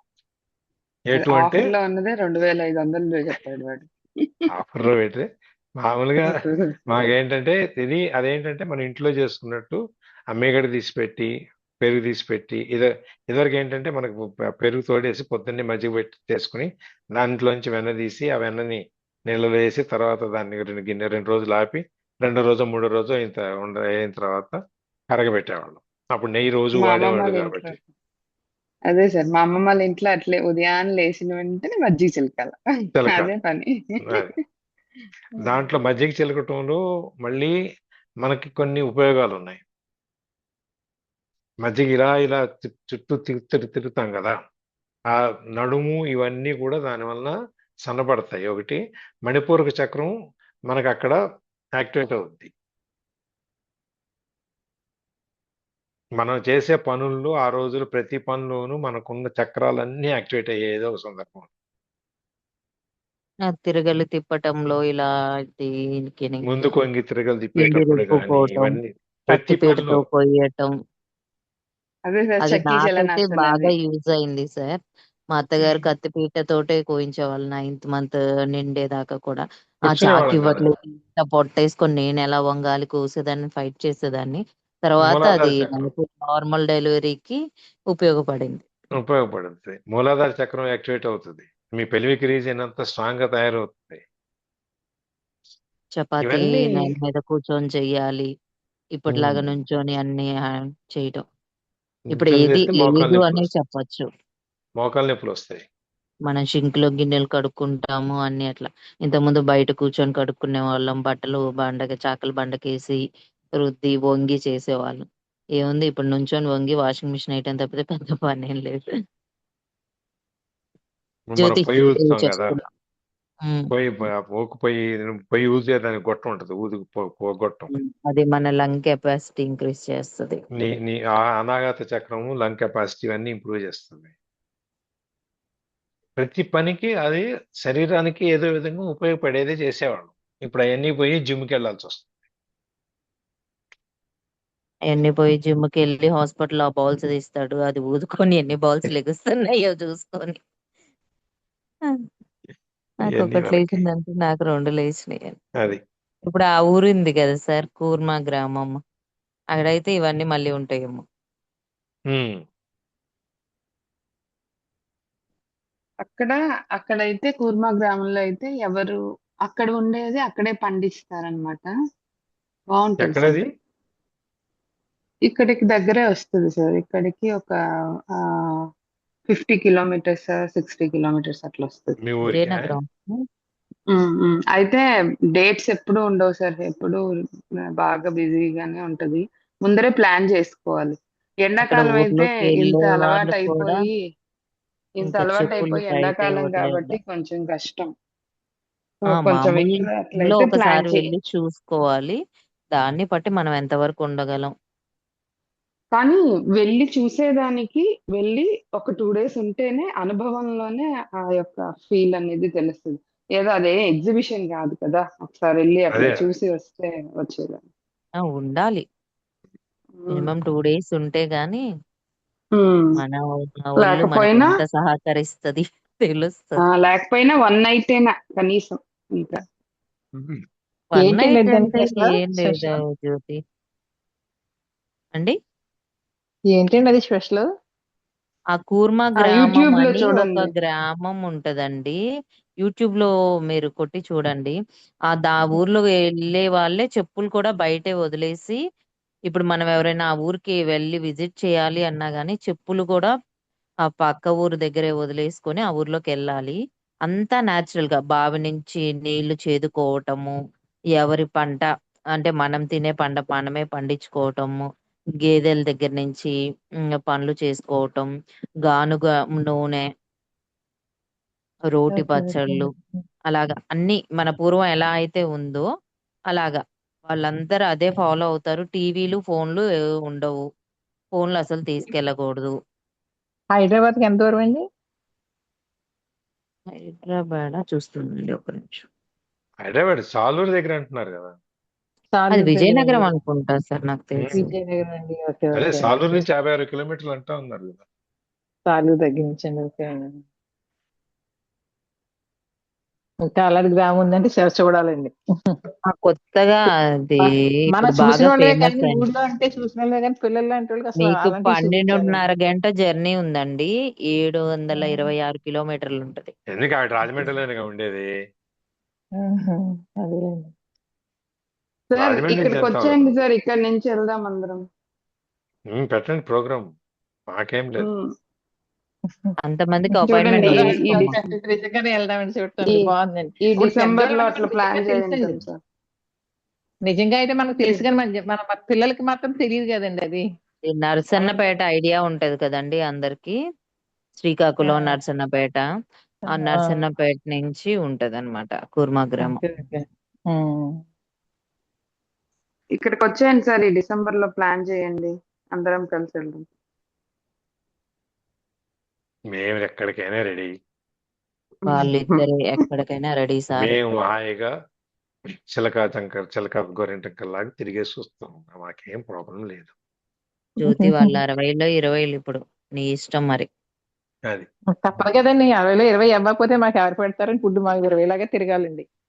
A2 అంటే ఆఫర్ లో ఉన్నదే 2500 చెప్పాడు వాడు. ఆఫర్లో పెడితే మామూలుగా మాకేంటంటే అదేంటంటే మన ఇంట్లో చేసుకున్నట్టు అమ్మేగడ తీసి పెట్టి, పెరుగు తీసి పెట్టి, ఇదివరకు ఏంటంటే మనకు పెరుగు తోడేసి పొద్దున్నే మజ్జిగ పెట్టి చేసుకుని దాంట్లోంచి వెన్న తీసి ఆ వెన్నని నీళ్ళలో వేసి తర్వాత దాన్ని 2 రోజులు ఆపి 2 రోజు 3 రోజు అయిన తర్వాత కరగబెట్టేవాళ్ళం. అప్పుడు నెయ్యి రోజు మా అమ్మమ్మ వాడేవాళ్ళు వాళ్ళ ఇంట్లో కాబట్టి. అదే సార్, మా అమ్మమ్మ వాళ్ళ ఇంట్లో అట్లే ఉదయాన్నే లేచిన వెంటనే మజ్జిగ చిలకాల, చిలక అదే పని. అది. దాంట్లో మజ్జిగ చిలకటంలో మళ్ళీ మనకి కొన్ని ఉపయోగాలు ఉన్నాయి. మజ్జిగ ఇలా చుట్టూ తిరుగుతాం కదా, ఆ నడుము ఇవన్నీ కూడా దానివల్ల సన్నబడతాయి. ఒకటి మణిపూరక చక్రం మనకు అక్కడ యాక్టివేట్ అవుద్ది. మనం చేసే పనుల్లో ఆ రోజులు ప్రతి పనిలోనూ మనకున్న చక్రాలన్నీ యాక్టివేట్ అయ్యే ఏదో ఒక సందర్భం. ఆ తిరగలి తిప్పటంలో ఇలా దీనికి ముందు కొంగి తిరగలు పిండి తిప్పేటప్పుడు కానీ రుబ్బుకోవటం, ఇవన్నీ ప్రతి కత్తిపీటతో పనిలో. కొయ్యటం, అదే సార్, అది చక్కీ నాకైతే చలనాసన్ బాగా అని. యూజ్ అయింది సార్. మా అత్తగారు కత్తిపీటతోటే కోయించేవాళ్ళు 9th మంత్ నిండేదాకా కూడా. ఆ చాకి కూర్చునేవాళ్ళం కదా. ఇవ్వట్లేదు, ఇంత పొట్టేసుకొని నేను ఎలా వంగాలి, కోసేదాన్ని, ఫైట్ చేసేదాన్ని. తర్వాత మూలాధార అది చక్రం మనకు నార్మల్ డెలివరీకి ఉపయోగపడింది. ఉపయోగపడుతుంది. మూలాధార చక్రం యాక్టివేట్ అవుతుంది, మీ పెల్విక్ రీజియన్ అంతా స్ట్రాంగ్ గా తయారవుతుంది. చపాతీ ఇవన్నీ నేల మీద కూర్చొని చెయ్యాలి, ఇప్పటిలాగా ఉమ్, నుంచొని అన్ని చేయటం. ఇప్పుడు నిల్చొని ఏది చేస్తే మోకాలు లేదు నొప్పులు అనే వస్తాయి. చెప్పొచ్చు. మోకాలు నొప్పులు వస్తాయి. మనం షింక్‌లో గిన్నెలు కడుక్కుంటాము అన్నీ అట్లా. ఇంతకుముందు బయట కూర్చొని కడుక్కునేవాళ్ళం. బట్టలు చాకలి బండకేసి, రుద్ది, వంగి చేసేవాళ్ళం. ఏముంది ఇప్పుడు నుంచొని వంగి వాషింగ్ మిషన్ ఎయటం తప్పితే పెద్ద పనేం లేదు. ఇప్పుడు మనం జ్యోతి పొయ్యి ఏదో ఊదుతాం కదా, చెప్తున్నావు. హ్మ్. పొయ్యి ఊదే దానికి గొట్టం ఉంటుంది, గొట్టం. అది మన లంగ్ కెపాసిటీ ఇంక్రీజ్ చేస్తది. నీ నీ ఆ అనాగత చక్రము, లంగ్ కెపాసిటీ అన్ని ఇంప్రూవ్ చేస్తుంది. ప్రతి పనికి అది శరీరానికి ఏదో విధంగా ఉపయోగపడేదే చేసేవాళ్ళం. ఇప్పుడు అవన్నీ పోయి జిమ్కి వెళ్ళాల్సి వస్తుంది. అయన్నీ పోయి జిమ్‌కెళ్ళి హాస్పిటల్‌లో ఆ బాల్స్ తీస్తాడు. అది ఊదుకొని ఎన్ని బాల్స్ లెగుస్తున్నాయో చూసుకొని. ఆ! ఇవన్నీ నాకొకటి మనకి లేచిందంటే నాకు 2 లేచినాయి. అది. ఇప్పుడు ఆ ఊరుంది కదా సార్! కూర్మ గ్రామం. అక్కడైతే ఇవన్నీ మళ్ళీ ఉంటాయేమో. ఉమ్. అక్కడ అక్కడైతే కూర్మా గ్రామంలో అయితే ఎవరు అక్కడ ఉండేది అక్కడే పండిస్తారనమాట. బాగుంటది సార్. ఎక్కడది? ఇక్కడికి దగ్గరే వస్తుంది సార్, ఇక్కడికి ఒక 50 కిలోమీటర్స్ 60 కిలోమీటర్స్ అట్లా వస్తుంది. మీ ఊరికా? హిరేనగరం. అయితే డేట్స్ ఎప్పుడు ఉండవు సార్, ఎప్పుడు బాగా బిజీగానే ఉంటది. ముందరే ప్లాన్ చేసుకోవాలి. అక్కడ ఎండాకాలం అయితే ఊర్లోకి ఇంత వెళ్ళే వాళ్ళు అలవాటు కూడా అయిపోయి ఇంకా చెప్పులు టైట్ ఎండాకాలం ఇవ్వట్లేదు. కాబట్టి కొంచెం కష్టం. సో కొంచెం మామూలు ఇక్కడ లో అట్లయితే ప్లాన్ ఒకసారి వెళ్లి చేయొచ్చు. చూసుకోవాలి. దాన్ని బట్టి మనం ఎంతవరకు ఉండగలం. కానీ వెళ్ళి చూసేదానికి వెళ్ళి ఒక 2 days ఉంటేనే అనుభవంలోనే ఆ యొక్క ఫీల్ అనేది తెలుస్తుంది. ఏదో అదే ఎగ్జిబిషన్ కాదు కదా, ఒకసారి వెళ్ళి అట్లా అదే. చూసి వస్తే వచ్చేదాన్ని. ఉండాలి. మినిమం 2 డేస్ ఉంటే గాని ఉమ్. మన ఒళ్ళు లేకపోయినా మనకెంత సహకరిస్తది తెలుస్తది. లేకపోయినా 1 night అయినా కనీసం ఇంకా. ఉమ్. 1 ఏంటండి నైట్ దాని అంటే స్పెషల్ ఏం లేదు స్పెషల్ జ్యోతి. అండి? ఏంటండి అది స్పెషల్? ఆ కూర్మ ఆ గ్రామం యూట్యూబ్ లో అని ఒక చూడండి. గ్రామం ఉంటదండి. యూట్యూబ్ లో మీరు కొట్టి చూడండి. ఆ ఊర్లో వెళ్ళే వాళ్ళే చెప్పులు కూడా బయటే వదిలేసి, ఇప్పుడు మనం ఎవరైనా ఆ ఊరికి వెళ్ళి విజిట్ చేయాలి అన్నా గానీ చెప్పులు కూడా ఆ పక్క ఊరు దగ్గరే వదిలేసుకొని ఆ ఊర్లోకి వెళ్ళాలి. అంతా న్యాచురల్ గా బావి నుంచి నీళ్లు చేదుకోవటము, ఎవరి పంట అంటే మనం తినే పంట మనమే పండించుకోవటము, గేదెల దగ్గర నుంచి పనులు చేసుకోవటం, గానుగ నూనె, రోటి ఓకే ఓకే పచ్చళ్ళు, అలాగా అన్ని మన పూర్వం ఎలా అయితే ఉందో అలాగా వాళ్ళందరూ అదే ఫాలో అవుతారు. టీవీలు ఫోన్లు ఉండవు. ఫోన్లు అసలు తీసుకెళ్ళకూడదు. హైదరాబాద్కి ఎంత దూరం అండి? హైదరాబాద్ చూస్తుందండి ఒక నిమిషం. హైదరాబాద్ సాలూరు దగ్గర అంటున్నారు కదా. అది సాలూరు దగ్గర విజయనగరం అండి. అనుకుంటా సార్ నాకు తెలిసి. విజయనగరం అండి. ఓకే అదే ఓకే సాలూరు నుంచి 56 కిలోమీటర్లు అంటా ఉన్నారు కదా. సాలూరు దగ్గర నుంచి అండి. ఓకే అండి. ఇంకా అలాంటి గ్రామం ఉందంటే చూడాలండి. కొత్తగా అది మనం ఇప్పుడు చూసిన బాగా వాళ్ళే ఫేమస్ కానీ అయింది. ఊళ్ళో అంటే చూసిన వాళ్ళే కానీ పిల్లలు లాంటి వాళ్ళకి అసలు మీకు అలాంటివి 12:30 చూపించాలండి. గంట జర్నీ ఉందండి. 726 కిలోమీటర్లు ఉంటది. ఎందుకు ఆవిడ రాజమండ్రిలోనే ఉండేది. ఆహా, అదేలేండి. సార్ రాజమండ్రి నుంచి ఇక్కడికి ఎంత వచ్చేయండి సార్, ఇక్కడ నుంచి వెళ్దాం అందరం. పెట్టండి ప్రోగ్రామ్, మాకేం లేదు. ఉమ్. అంతమందికి చూడండి అపాయింట్మెంట్ ఈ వదిలేస్తాము. నిజంగానే వెళ్దామని ఈ చూడండి. బాగుందండి. ఈ ఇప్పుడు డిసెంబర్ లో పెద్దవాళ్ళకి అట్లా మనకు ప్లాన్ నిజంగా చేయండి తెలుసండి. సార్. నిజంగా అయితే మనకు తెలుసు కానీ మన పిల్లలకి మాత్రం తెలియదు కదండి అది. ఈ నరసన్నపేట ఐడియా ఉంటది కదండి అందరికి. శ్రీకాకుళం, నరసన్నపేట. ఆ నరసన్నపేట నుంచి ఉంటదన్నమాట కూర్మ గ్రామం. Okay okay. ఉమ్. ఇక్కడికి వచ్చేయండి సార్, ఈ డిసెంబర్ లో ప్లాన్ చేయండి, అందరం కలిసి వెళ్దాం. మేము ఎక్కడికైనా రెడీ. వాళ్ళిద్దరు ఎక్కడికైనా రెడీ సార్. మేము హాయిగా చిలక గోరింటకల్లాగా తిరిగేసి వస్తాం. మాకేం ప్రాబ్లం లేదు. జ్యోతి వాళ్ళ 60లో 20 ఇప్పుడు నీ ఇష్టం మరి. అది తప్పదు కదండి. 60లో 20 అవ్వకపోతే మాకు ఎవరు పెడతారని ఫుడ్ మాకు 20 లాగా తిరగాలండి.